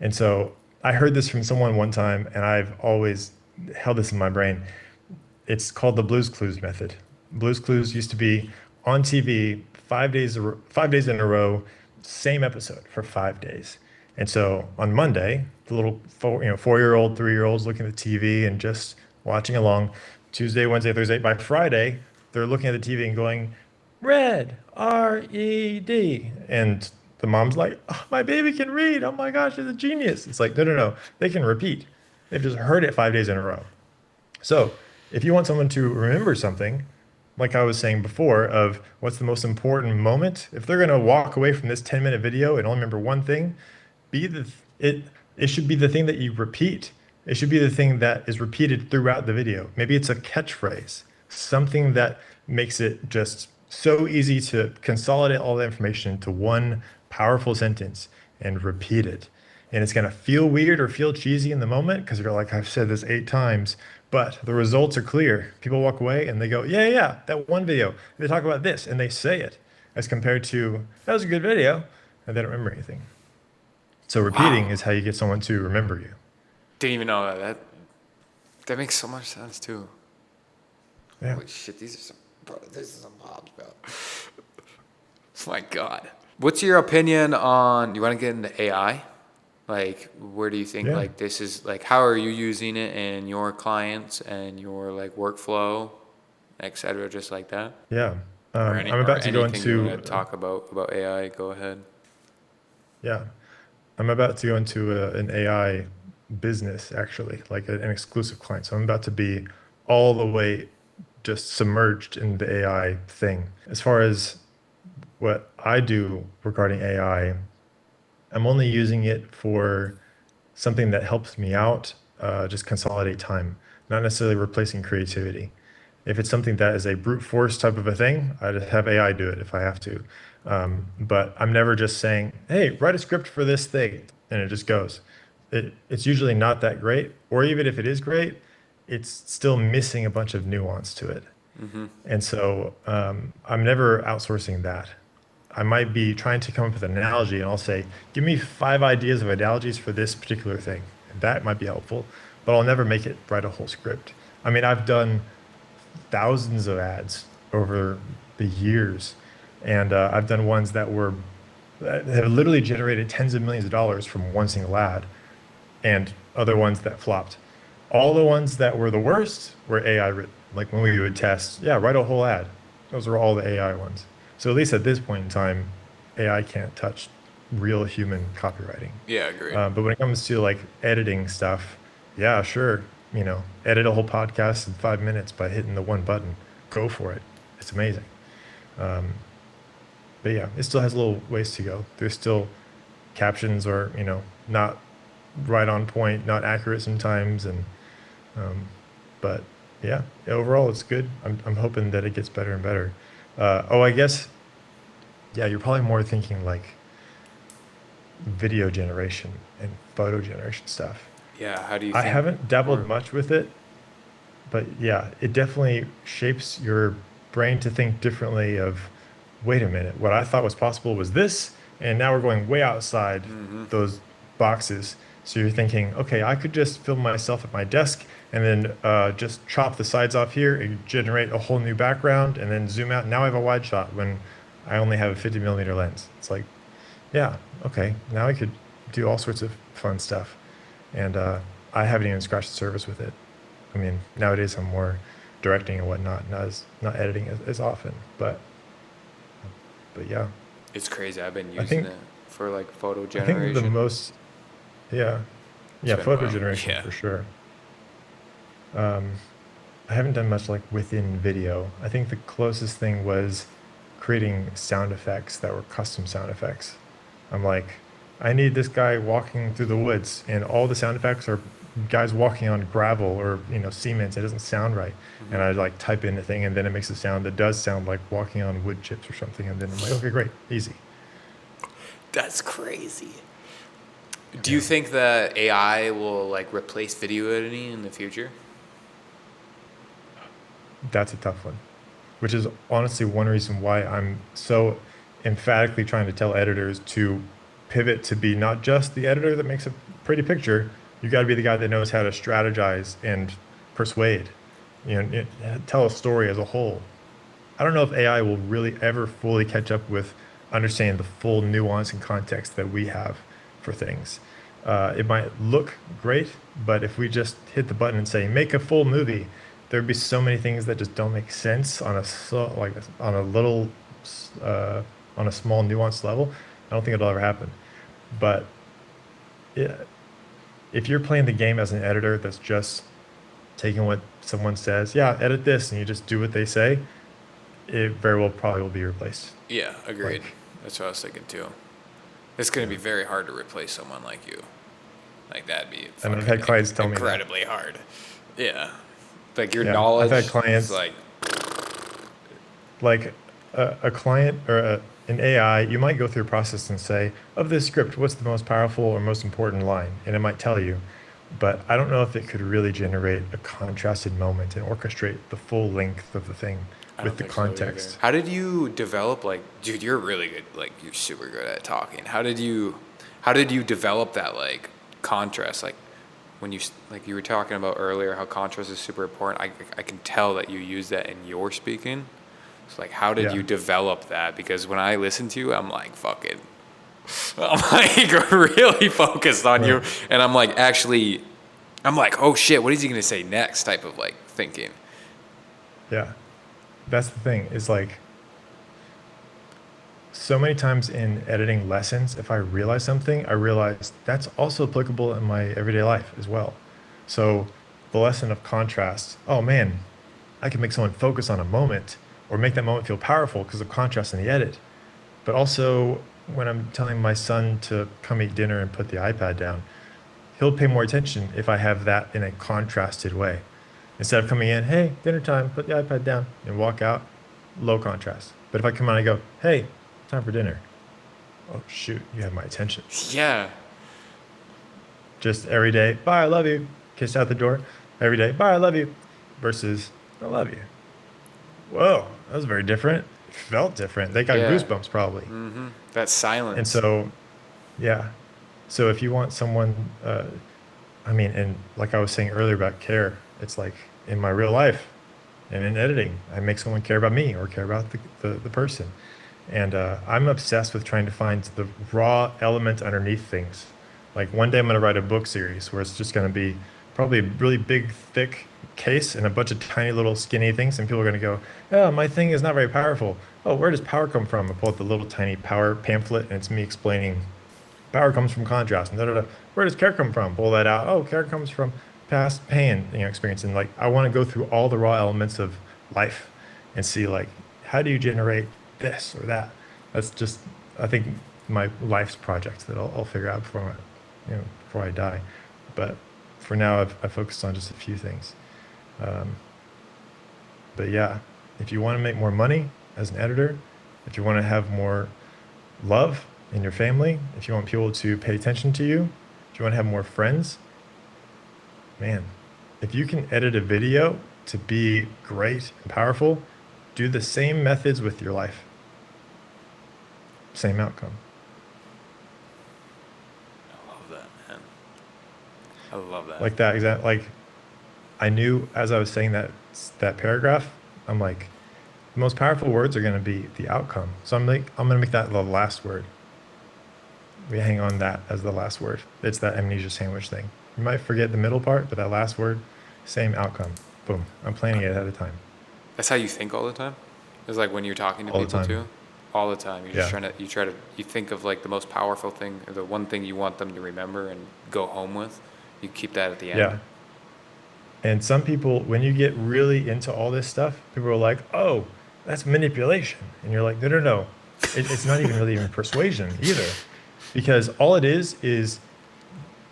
And so I heard this from someone one time, and I've always held this in my brain. It's called the Blues Clues method. Blues Clues used to be on TV 5 days in a row, same episode for 5 days. And so on Monday, the little 4-year-old, 3-year-olds looking at the TV and just watching along. Tuesday, Wednesday, Thursday. By Friday, they're looking at the TV and going, "Red, RED." And the mom's like, "Oh, my baby can read. Oh my gosh, it's a genius." It's like, no, no, no. They can repeat. They've just heard it 5 days in a row. So if you want someone to remember something, like I was saying before, of what's the most important moment, if they're going to walk away from this 10-minute video and only remember one thing, be the it it should be the thing that you repeat. It should be the thing that is repeated throughout the video. Maybe it's a catchphrase, something that makes it just so easy to consolidate all the information into one powerful sentence and repeat it. And it's going to feel weird or feel cheesy in the moment because you're like, I've said this 8 times, but the results are clear. People walk away and they go, yeah, yeah, yeah, that one video. They talk about this and they say it as compared to, that was a good video, and they don't remember anything. So repeating Wow. is how you get someone to remember you. Didn't even know that. That makes so much sense too. Yeah. Holy shit, these are some bro, this is some pops, bro. Oh my god. What's your opinion on you want to get into AI? Like where do you think Yeah. like this is like how are you using it in your clients and your like workflow, et cetera, just like that? Yeah. I'm Or about to go anything you want into, to talk about AI, go ahead. yeah, I'm about to go into an AI business, actually, like an exclusive client. So I'm about to be all the way just submerged in the AI thing. As far as what I do regarding AI, I'm only using it for something that helps me out, just consolidate time. not necessarily replacing creativity. If it's something that is a brute force type of a thing, I'd have AI do it if I have to. But I'm never just saying, hey, write a script for this thing, and it just goes. It's usually not that great, or even if it is great, it's still missing a bunch of nuance to it. Mm-hmm. And so I'm never outsourcing that. I might be trying to come up with an analogy, and I'll say, give me 5 ideas of analogies for this particular thing. And that might be helpful, but I'll never make it write a whole script. I mean, I've done thousands of ads over the years, and I've done ones that have literally generated tens of millions of dollars from one single ad, and other ones that flopped. All the ones that were the worst were AI written. Like when we would test, yeah, write a whole ad. Those are all the AI ones. So at least at this point in time, AI can't touch real human copywriting. Yeah, agreed. But when it comes to like editing stuff, yeah, sure, edit a whole podcast in 5 minutes by hitting the one button. Go for it. It's amazing. Um, but yeah, it still has a little ways to go. There's still captions are, not right on point, not accurate sometimes, and um, but yeah, overall it's good. I'm hoping that it gets better and better. Oh, I guess yeah, you're probably more thinking like video generation and photo generation stuff. Yeah, how do you I think? haven't dabbled Or much with it, but yeah, it definitely shapes your brain to think differently of, wait a minute, what I thought was possible was this, and now we're going way outside mm-hmm. those boxes. So you're thinking, okay, I could just film myself at my desk and then just chop the sides off here and generate a whole new background and then zoom out. Now I have a wide shot when I only have a 50 millimeter lens. It's like, yeah, okay, now I could do all sorts of fun stuff. And I haven't even scratched the surface with it. I mean, nowadays I'm more directing and whatnot, not editing as often. But yeah, It's crazy. I've been I using think it for like photo I think the generation. most yeah It's yeah been a photo while. generation Yeah. for sure. Um, I haven't done much like within video. I think the closest thing was creating sound effects that were custom sound effects. I'm like, I need this guy walking through the woods, and all the sound effects are guys walking on gravel or cement. It doesn't sound right, and Hmm. I like type in the thing, and then it makes a sound that does sound like walking on wood chips or something, and then I'm like, okay, great, easy. That's crazy. Do you Yeah, think that AI will like replace video editing in the future? that's a tough one, which is honestly one reason why I'm so emphatically trying to tell editors to pivot to be not just the editor that makes a pretty picture. You got to be the guy that knows how to strategize and persuade, tell a story as a whole. I don't know if AI will really ever fully catch up with understanding the full nuance and context that we have for things. It might look great, but if we just hit the button and say make a full movie, there'd be so many things that just don't make sense on a like on a little uh, on a small nuanced level. I don't think it'll ever happen. But yeah, if you're playing the game as an editor that's just taking what someone says, yeah, edit this, and you just do what they say, it very well probably will be replaced. Yeah, agreed. Like, That's what I was thinking too. It's going to yeah. be very hard to replace someone like you. Like that'd be And I've fucking had clients tell me that. incredibly hard. Yeah. Like your Yeah, I've had knowledge is clients like, like a client or an AI, you might go through a process and say, of this script, what's the most powerful or most important line? And it might tell you, but I don't know if it could really generate a contrasted moment and orchestrate the full length of the thing I don't with the think so either. context. How did you develop like, dude, you're really good. Like you're super good at talking. How did you develop that like contrast? Like when like you were talking about earlier, how contrast is super important. I can tell that you use that in your speaking. So like, how did Yeah. you develop that? Because when I listen to you, I'm like, fucking, I'm like really focused on you. Right. And I'm like, actually, I'm like, oh shit, what is he going to say next type of like thinking. Yeah. That's the thing is like so many times in editing lessons, if I realize something, I realize that's also applicable in my everyday life as well. So the lesson of contrast, oh man, I can make someone focus on a moment or make that moment feel powerful because of contrast in the edit. But also when I'm telling my son to come eat dinner and put the iPad down, he'll pay more attention if I have that in a contrasted way. Instead of coming in, hey, dinner time, put the iPad down and walk out, low contrast. But if I come out and I go, hey, time for dinner. Oh, shoot, you have my attention. Yeah. Just every day, bye, I love you. Kiss out the door. Every day, bye, I love you. Versus, I love you. Whoa, that was very different. It felt different. They got Yeah. goosebumps probably. That And silence. so, yeah. So if you want someone, I mean, and like I was saying earlier about care, it's like in my real life and in editing, I make someone care about me or care about the person. And I'm obsessed with trying to find the raw element underneath things. Like one day I'm going to write a book series where it's just going to be probably a really big, thick case and a bunch of tiny little skinny things. And people are going to go, oh, my thing is not very powerful. Oh, where does power come from? I pull out the little tiny power pamphlet and it's me explaining power comes from contrast and da, da, da. Where does care come from? Pull that out. Oh, care comes from past pain, experience. And like, I want to go through all the raw elements of life and see like, how do you generate this or that? That's just, I think, my life's project that I'll figure out before I die. But for now, I've focused on just a few things. Um, but yeah, if you want to make more money as an editor, if you want to have more love in your family, if you want people to pay attention to you, if you want to have more friends, man, if you can edit a video to be great and powerful, do the same methods with your life. Same outcome. I love that, man. I love that. Like that exact like I knew as I was saying that paragraph, I'm like, the most powerful words are going to be the outcome. So I'm going to make that the last word. We hang on that as the last word. It's that amnesia sandwich thing. You might forget the middle part, but that last word, same outcome. Boom. I'm planning it ahead of time. That's how you think all the time? It's like when you're talking to All the people time. too? All the time. You're just Yeah. you think of like the most powerful thing, or the one thing you want them to remember and go home with. You keep that at the end. Yeah. And some people, when you get really into all this stuff, people are like, oh, that's manipulation. And you're like, no, no, no. It's not even really even persuasion either. Because all it is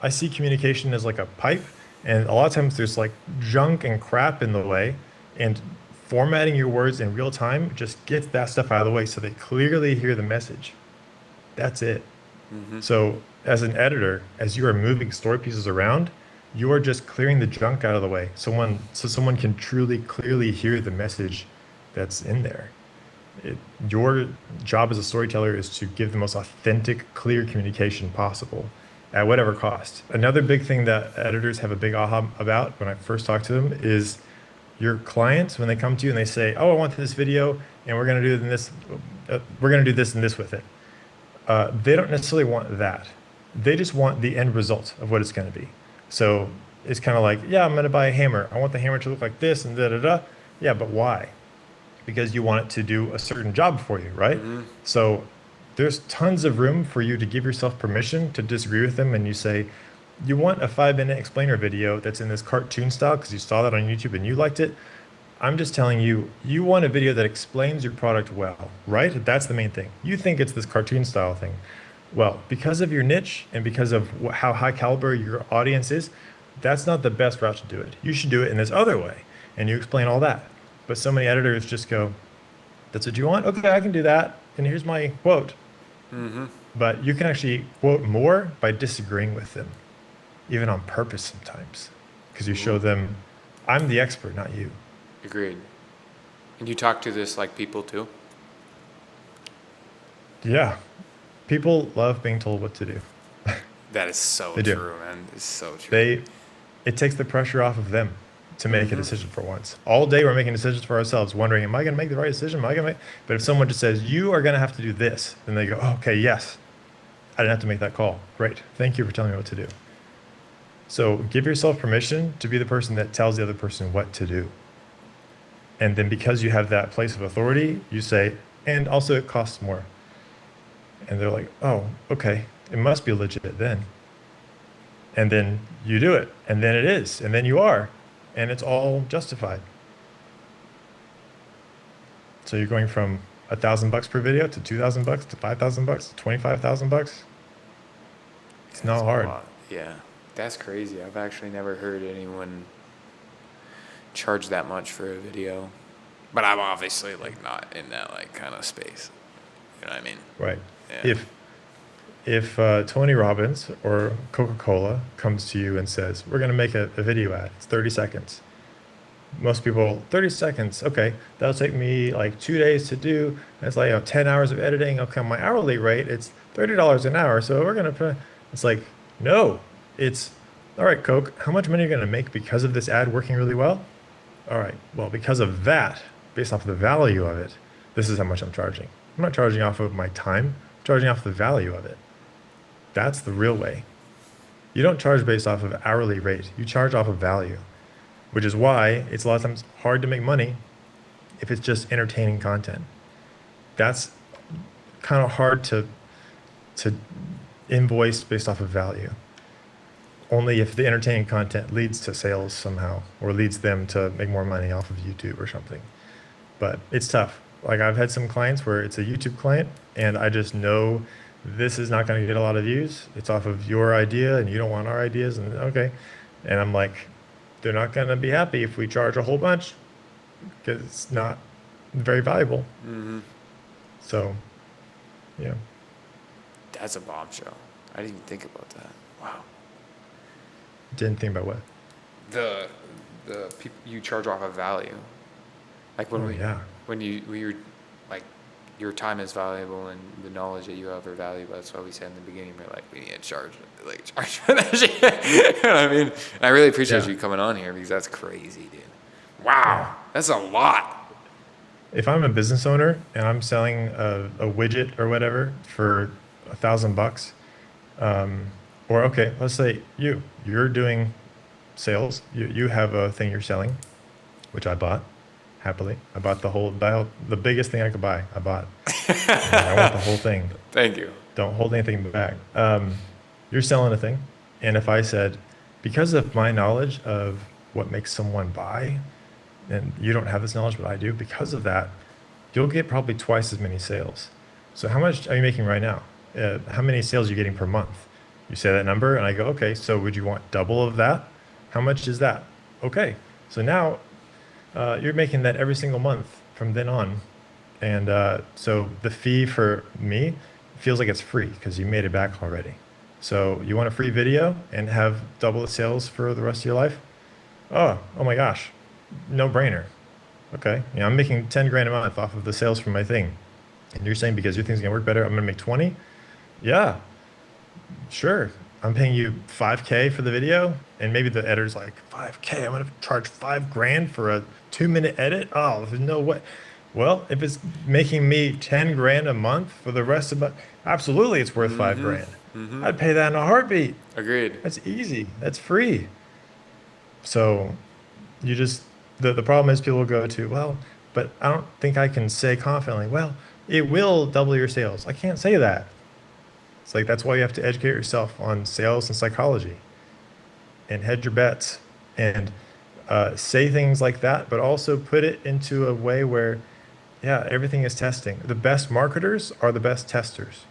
I see communication as like a pipe. And a lot of times there's like junk and crap in the way. And formatting your words in real time just gets that stuff out of the way so they clearly hear the message. That's it. So, as an editor, as you are moving story pieces around, you are just clearing the junk out of the way. So someone can truly clearly hear the message that's in there. Your job as a storyteller is to give the most authentic, clear communication possible at whatever cost. Another big thing that editors have a big aha about when I first talk to them is your clients when they come to you and they say, "Oh, I want this video, and we're going to do this and this with it." They don't necessarily want that. They just want the end result of what it's going to be. So it's kind of like, yeah, I'm going to buy a hammer. I want the hammer to look like this and da da da. Yeah, but why? Because you want it to do a certain job for you, right? So there's tons of room for you to give yourself permission to disagree with them. And you say, you want a 5-minute explainer video that's in this cartoon style because you saw that on YouTube and you liked it. I'm just telling you, you want a video that explains your product well, right? That's the main thing. You think it's this cartoon style thing. Well, because of your niche and because of how high caliber your audience is, that's not the best route to do it. You should do it in this other way. And you explain all that. But so many editors just go, that's what you want? Okay, I can do that. And here's my quote. But you can actually quote more by disagreeing with them, even on purpose sometimes, because you show them, I'm the expert, not you. Agreed. And you talk to this like people too? Yeah. People love being told what to do. That is so They do. true, man. It's so true. It takes the pressure off of them to make a decision for once. All day we're making decisions for ourselves, wondering, am I going to make the right decision? Am I going to make? But if someone just says, you are going to have to do this, then they go, oh, okay, yes. I didn't have to make that call. Great. Thank you for telling me what to do. So give yourself permission to be the person that tells the other person what to do. And then because you have that place of authority, you say, and also it costs more. And they're like, oh, okay, it must be legit then. And then you do it, and then it is, and then you are, and it's all justified. So you're going from $1,000 per video to $2,000 to $5,000 to $25,000. It's not That's a hard. lot. Yeah. That's crazy. I've actually never heard anyone charge that much for a video. But I'm obviously like not in that like kind of space. You know what I mean? Right. Yeah. If Tony Robbins or Coca-Cola comes to you and says, we're going to make a video ad, it's 30 seconds. Most people, 30 seconds, okay, that'll take me like 2 days to do. It's like 10 hours of editing. Okay, my hourly rate, it's $30 an hour. So we're going to put, it's like, no, it's, all right, Coke, how much money are you going to make because of this ad working really well? All right, well, because of that, based off of the value of it, this is how much I'm charging. I'm not charging off of my time, I'm charging off the value of it. That's the real way. You don't charge based off of hourly rate, you charge off of value, which is why it's a lot of times hard to make money if it's just entertaining content. That's kind of hard to invoice based off of value. Only if the entertaining content leads to sales somehow or leads them to make more money off of YouTube or something. But it's tough. Like I've had some clients where it's a YouTube client and I just know this is not going to get a lot of views. It's off of your idea and you don't want our ideas. And okay. And I'm like, they're not going to be happy if we charge a whole bunch because it's not very valuable. Mm-hmm. So, yeah. That's a bombshell. I didn't even think about that. Wow. Didn't think about what? The people you charge off of value. Like when Yeah. when you're like your time is valuable and the knowledge that you have are valuable. That's why we said in the beginning we're like we need to charge for that shit. You know what I mean? And I really appreciate you coming on here because that's crazy, dude. Wow, Yeah. that's a lot. If I'm a business owner and I'm selling a widget or whatever for $1,000, or okay, let's say you're doing sales, you have a thing you're selling, which I bought happily. I bought the biggest thing I could buy. I bought. And I want the whole thing. Thank you. Don't hold anything back. You're selling a thing, and if I said, because of my knowledge of what makes someone buy, and you don't have this knowledge, but I do, because of that, you'll get probably twice as many sales. So how much are you making right now? How many sales are you getting per month? You say that number, and I go, okay, so would you want double of that? How much is that? Okay, so now you're making that every single month from then on. And so the fee for me feels like it's free because you made it back already. So you want a free video and have double the sales for the rest of your life? Oh my gosh, no brainer. Okay, I'm making 10 grand a month off of the sales from my thing. And you're saying because your thing's gonna work better, I'm gonna make 20? Yeah, sure. I'm paying you 5K for the video, and maybe the editor's like, 5K, I'm gonna charge 5 grand for a 2-minute edit? Oh, there's no way. Well, if it's making me 10 grand a month for the rest of my, absolutely it's worth 5 grand. Mm-hmm. I'd pay that in a heartbeat. Agreed. That's easy. That's free. So you just, the problem is people will go to, well, but I don't think I can say confidently, well, it will double your sales. I can't say that. It's like, that's why you have to educate yourself on sales and psychology and hedge your bets and say things like that, but also put it into a way where, yeah, everything is testing. The best marketers are the best testers.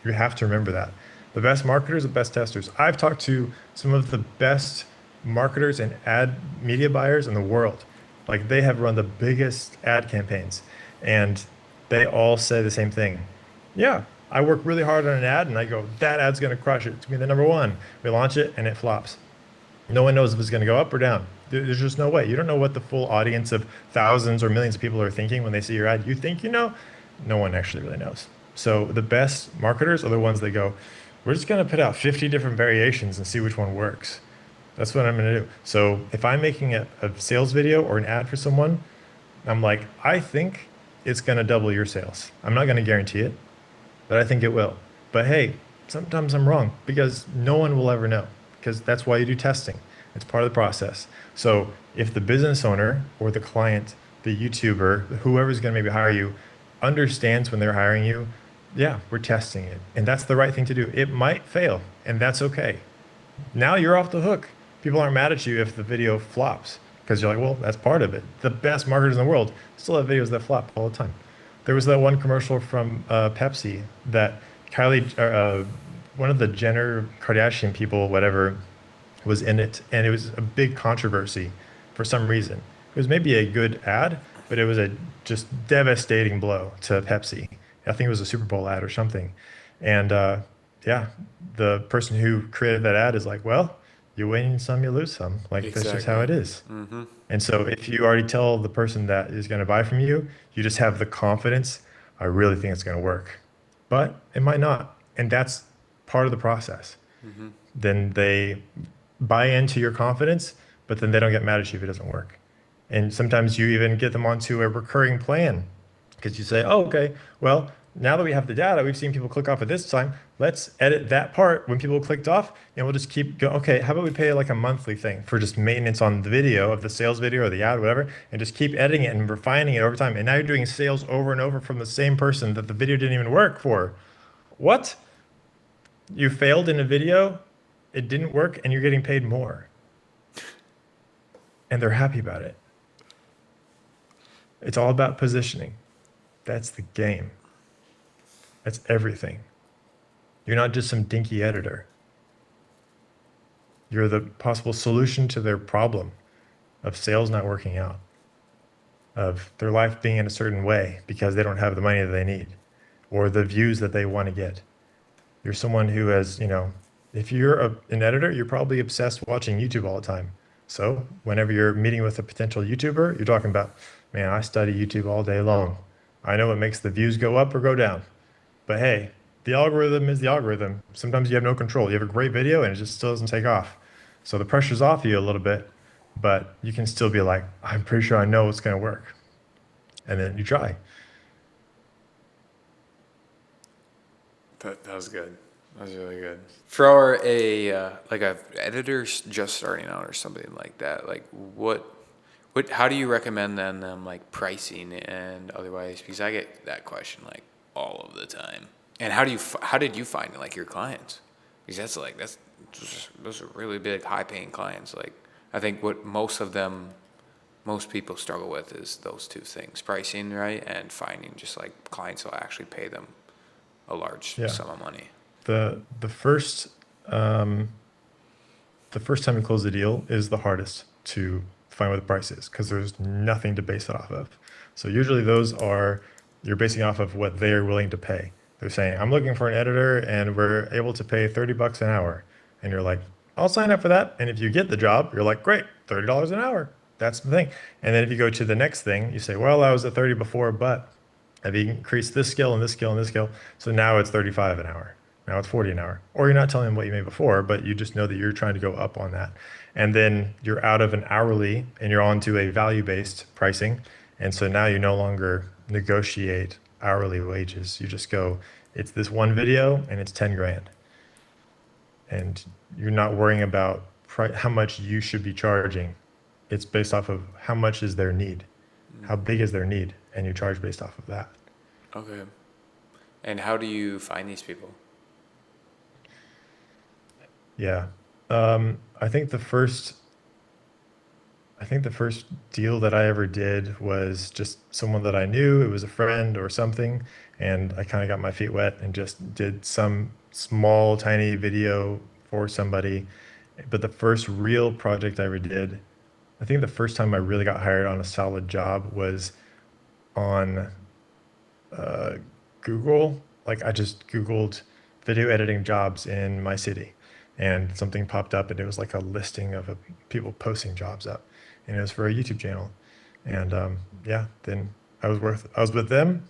You have to remember that. The best marketers are the best testers. I've talked to some of the best marketers and ad media buyers in the world. Like they have run the biggest ad campaigns and they all say the same thing. Yeah, I work really hard on an ad and I go, that ad's gonna crush it. It's gonna be the number one. We launch it and it flops. No one knows if it's gonna go up or down. There's just no way. You don't know what the full audience of thousands or millions of people are thinking when they see your ad. You think you know? No one actually really knows. So the best marketers are the ones that go, we're just gonna put out 50 different variations and see which one works. That's what I'm gonna do. So if I'm making a sales video or an ad for someone, I'm like, I think it's gonna double your sales. I'm not gonna guarantee it, but I think it will. But hey, sometimes I'm wrong because no one will ever know because that's why you do testing. It's part of the process. So if the business owner or the client, the YouTuber, whoever's gonna maybe hire you, understands when they're hiring you, yeah, we're testing it. And that's the right thing to do. It might fail, and that's okay. Now you're off the hook. People aren't mad at you if the video flops because you're like, well, that's part of it. The best marketers in the world still have videos that flop all the time. There was that one commercial from Pepsi that one of the Jenner Kardashian people, whatever, was in it, and it was a big controversy for some reason. It was maybe a good ad, but it was a just devastating blow to Pepsi. I think it was a Super Bowl ad or something. And yeah, the person who created that ad is like, well, you win some, you lose some. Like that's just how Exactly. it is. Mm-hmm. And so if you already tell the person that is going to buy from you, you just have the confidence, I really think it's going to work. But it might not. And that's part of the process. Mm-hmm. Then they buy into your confidence, but then they don't get mad at you if it doesn't work. And sometimes you even get them onto a recurring plan because you say, oh, okay, well, now that we have the data, we've seen people click off at this time. Let's edit that part when people clicked off, and we'll just keep going. Okay, how about we pay like a monthly thing for just maintenance on the video of the sales video or the ad, whatever, and just keep editing it and refining it over time. And now you're doing sales over and over from the same person that the video didn't even work for. What? You failed in a video, it didn't work, and you're getting paid more. And they're happy about it. It's all about positioning. That's the game. That's everything. You're not just some dinky editor. You're the possible solution to their problem of sales not working out, of their life being in a certain way because they don't have the money that they need or the views that they want to get. You're someone who has, if you're an editor, you're probably obsessed watching YouTube all the time. So whenever you're meeting with a potential YouTuber, you're talking about, man, I study YouTube all day long. I know what makes the views go up or go down. But hey, the algorithm is the algorithm. Sometimes you have no control. You have a great video and it just still doesn't take off. So the pressure's off you a little bit, but you can still be like, I'm pretty sure I know it's going to work. And then you try. That was good. That was really good. For like a editor just starting out or something like that, like how do you recommend them like pricing and otherwise? Because I get that question like all of the time. And how did you find like your clients? Because those are really big, high paying clients. Like I think what most people struggle with is those two things: pricing, right, and finding just like clients will actually pay them a large Yeah. sum of money. The the first um, the first time you close the deal is the hardest to find what the price is because there's nothing to base it off of. So usually those are you're basing off of what they are willing to pay. They're saying, I'm looking for an editor and we're able to pay 30 bucks an hour. And you're like, I'll sign up for that. And if you get the job, you're like, great, $30 an hour. That's the thing. And then if you go to the next thing, you say, well, I was at 30 before, but I've increased this skill and this skill and this skill. So now it's 35 an hour. Now it's 40 an hour. Or you're not telling them what you made before, but you just know that you're trying to go up on that. And then you're out of an hourly and you're on to a value-based pricing. And so now you no longer negotiate hourly wages. You just go, it's this one video and it's 10 grand. And you're not worrying about how much you should be charging. It's based off of how much is their need, how big is their need, and you charge based off of that. Okay. And how do you find these people? Yeah. I think the first deal that I ever did was just someone that I knew. It was a friend or something, and I kind of got my feet wet and just did some small, tiny video for somebody. But the first real project I ever did, I think the first time I really got hired on a solid job was on uh, Google. Like I just Googled video editing jobs in my city, and something popped up, and it was like a listing of people posting jobs up, and it was for a YouTube channel. And yeah, then I was with them.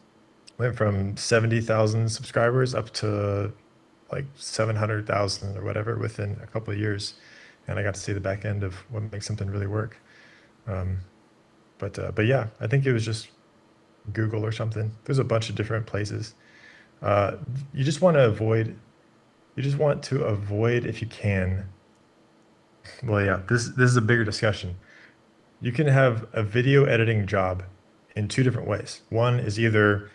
Went from 70,000 subscribers up to like 700,000 or whatever within a couple of years, and I got to see the back end of what makes something really work. Um, but yeah, I think it was just Google or something. There's a bunch of different places. Uh, you just want to avoid. You just want to avoid if you can. Well, yeah, this is a bigger discussion. You can have a video editing job in two different ways. One is either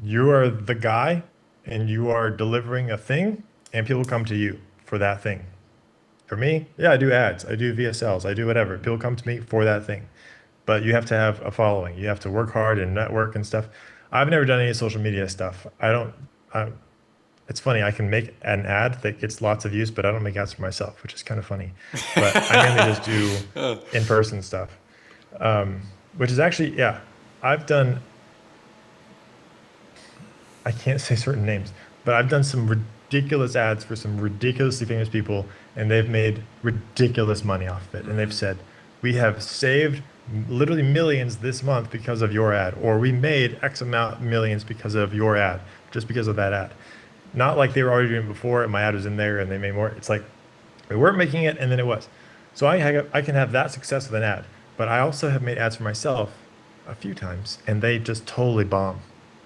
you are the guy and you are delivering a thing, and people come to you for that thing. For me, yeah, I do ads, I do VSLs, I do whatever. People come to me for that thing. But you have to have a following. You have to work hard and network and stuff. I've never done any social media stuff. I don't. I, it's funny. I can make an ad that gets lots of views, but I don't make ads for myself, which is kind of funny. But I mainly just do in-person stuff. which is actually, yeah, I've done, I can't say certain names, but I've done some ridiculous ads for some ridiculously famous people, and they've made ridiculous money off of it. And they've said, we have saved literally millions this month because of your ad, or we made X amount millions because of your ad, just because of that ad. Not like they were already doing it before and my ad was in there and they made more. It's like they weren't making it and then it was. So I can have that success with an ad, but I also have made ads for myself a few times and they just totally bomb.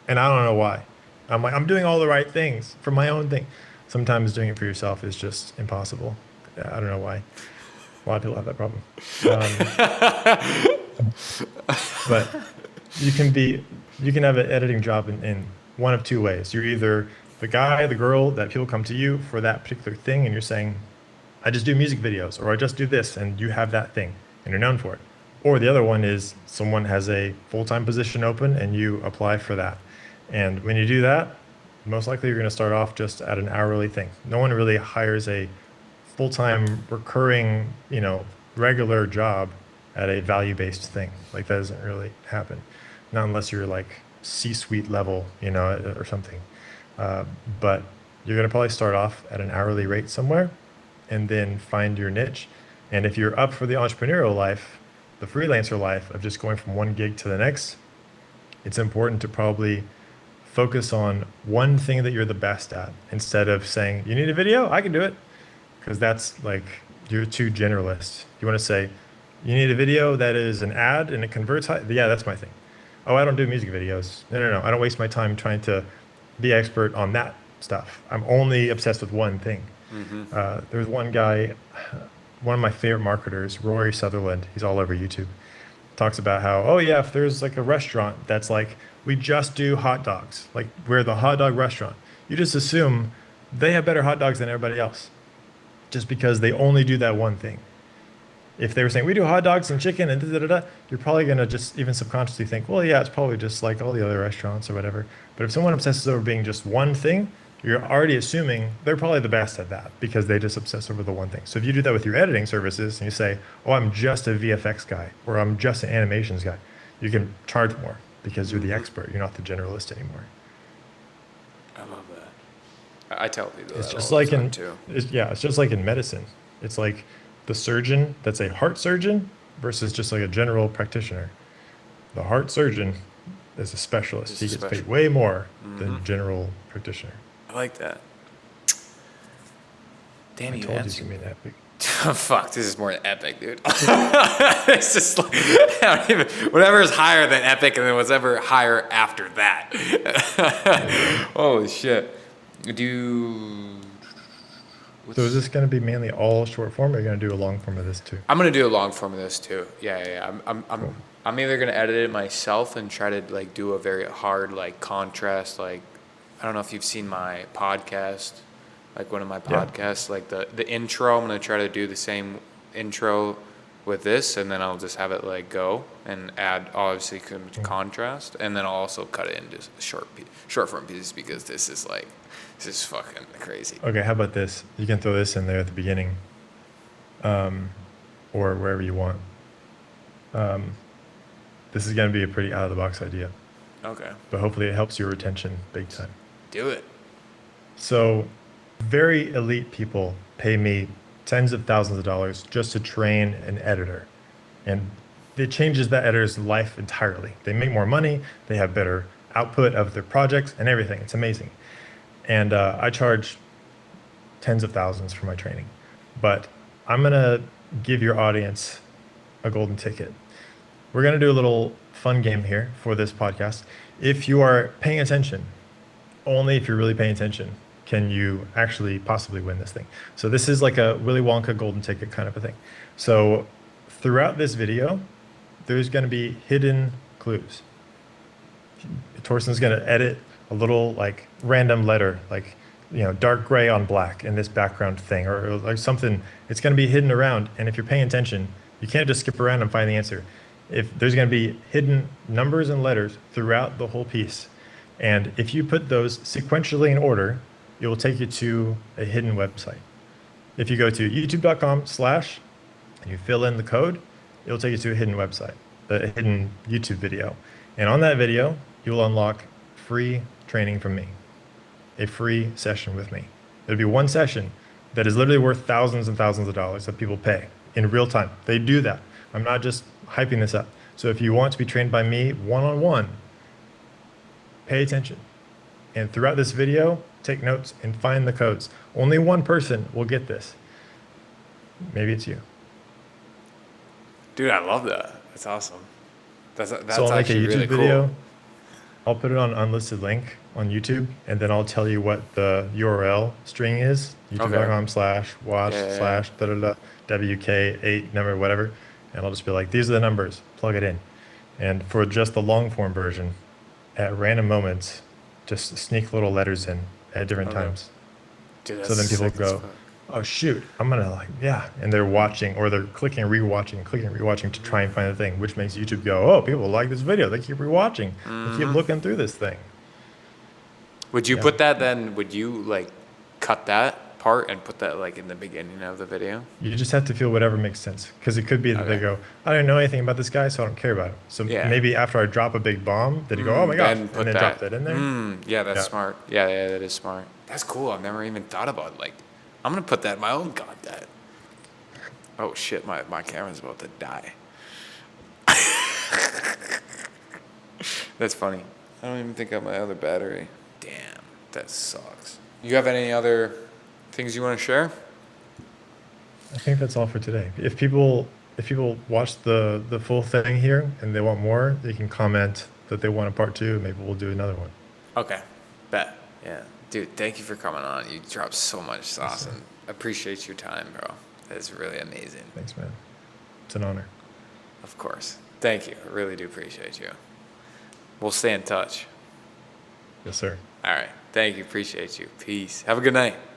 And I don't know why. I'm like, I'm doing all the right things for my own thing. Sometimes doing it for yourself is just impossible. Yeah, I don't know why. A lot of people have that problem. But you can have an editing job in one of two ways. You're either the guy, the girl that people come to you for that particular thing, and you're saying, I just do music videos, or I just do this, and you have that thing, and you're known for it. Or the other one is someone has a full-time position open, and you apply for that. And when you do that, most likely you're going to start off just at an hourly thing. No one really hires a full-time recurring, regular job at a value-based thing. Like that doesn't really happen. Not unless you're like C-suite level, or something. But you're going to probably start off at an hourly rate somewhere and then find your niche. And if you're up for the entrepreneurial life, the freelancer life of just going from one gig to the next, it's important to probably focus on one thing that you're the best at instead of saying, you need a video? I can do it. Because that's like, you're too generalist. You want to say, you need a video that is an ad and it converts high? Yeah, that's my thing. Oh, I don't do music videos. No. I don't waste my time trying to be expert on that stuff. I'm only obsessed with one thing. There's one guy, one of my favorite marketers, Rory Sutherland, he's all over YouTube, talks about how, oh yeah, if there's like a restaurant that's like, we just do hot dogs, like we're the hot dog restaurant, you just assume they have better hot dogs than everybody else just because they only do that one thing. If they were saying, we do hot dogs and chicken and da-da-da-da, you're probably going to just even subconsciously think, well, yeah, it's probably just like all the other restaurants or whatever. But if someone obsesses over being just one thing, you're already assuming they're probably the best at that because they just obsess over the one thing. So if you do that with your editing services and you say, oh, I'm just a VFX guy or I'm just an animations guy, you can charge more because you're the expert. You're not the generalist anymore. I love that. I tell people It's that just all the like time too. it's just like in medicine. It's like the surgeon that's a heart surgeon versus just like a general practitioner. The heart surgeon is a specialist. Just He a gets paid special. way more than general practitioner. I like that. Damn I you, told you man. it's gonna be an epic. Fuck, this is more than epic, dude. It's just like, I don't even, whatever is higher than epic and then whatever higher after that. Holy shit. So is this gonna be mainly all short form, or are you gonna do a long form of this too? I'm gonna do a long form of this too. Yeah. Cool. I'm either gonna edit it myself and try to like do a very hard like contrast. Like, I don't know if you've seen my podcast, like one of my Yeah. podcasts, like the intro. I'm gonna try to do the same intro with this, and then I'll just have it like go and add obviously contrast, and then I'll also cut it into short form pieces because this is fucking crazy. Okay, how about this? You can throw this in there at the beginning, or wherever you want. This is gonna be a pretty out of the box idea, Okay, but hopefully it helps your retention big time. do it. So, very elite people pay me tens of thousands of dollars just to train an editor. And it changes that editor's life entirely. They make more money, they have better output of their projects and everything. It's amazing. And I charge tens of thousands for my training. But I'm going to give your audience a golden ticket. We're going to do a little fun game here for this podcast. If you are paying attention, only if you're really paying attention, can you actually possibly win this thing. So this is like a Willy Wonka golden ticket kind of a thing. So throughout this video, there's going to be hidden clues. Torsten's going to edit a little like random letter, like, dark gray on black in this background thing, or like something. It's going to be hidden around. And if you're paying attention, you can't just skip around and find the answer. If there's going to be hidden numbers and letters throughout the whole piece. And if you put those sequentially in order, it will take you to a hidden website. If you go to youtube.com/ and you fill in the code, it'll take you to a hidden website. a hidden YouTube video. And on that video, you will unlock free training from me, a free session with me. It'll be one session that is literally worth thousands and thousands of dollars that people pay in real time. They do that. I'm not just hyping this up. So if you want to be trained by me one-on-one, pay attention. And throughout this video, take notes and find the codes. Only one person will get this. Maybe it's you. Dude, I love that. That's awesome. That's So I'll make a actually YouTube really video. cool. I'll put it on unlisted link on YouTube, and then I'll tell you what the URL string is. YouTube.com/watch Yeah, yeah, yeah. slash da da da WK8 number, whatever. And I'll just be like, these are the numbers, plug it in. And for just the long form version, at random moments, just sneak little letters in at different Okay. times. Dude, that's So then people sick as go, fuck. oh shoot, I'm gonna like, yeah. And they're watching, or they're clicking rewatching to try and find the thing, which makes YouTube go, oh, people like this video. They keep rewatching. They keep looking through this thing. Would you Yeah. put that then? Would you like cut that part and put that like in the beginning of the video? You just have to feel whatever makes sense. Because it could be that they Okay. go, I don't know anything about this guy, so I don't care about him. So Yeah. maybe after I drop a big bomb, that you go, oh my gosh, Then and put then drop that in there. Yeah, that's Yeah. smart. Yeah, yeah, that is smart. That's cool. I've never even thought about like, I'm gonna put that in my own content. Oh shit, my camera's about to die. That's funny. I don't even think I have my other battery. Damn, that sucks. You have any other things you want to share? I think that's all for today. If people watch the full thing here and they want more, they can comment that they want a part two. Maybe we'll do another one. Okay, bet. Yeah, dude, thank you for coming on. You dropped so much sauce, and appreciate your time, bro. That's really amazing. Thanks, man. It's an honor. Of course. Thank you. I really do appreciate you. We'll stay in touch. Yes, sir. All right. Thank you. Appreciate you. Peace. Have a good night.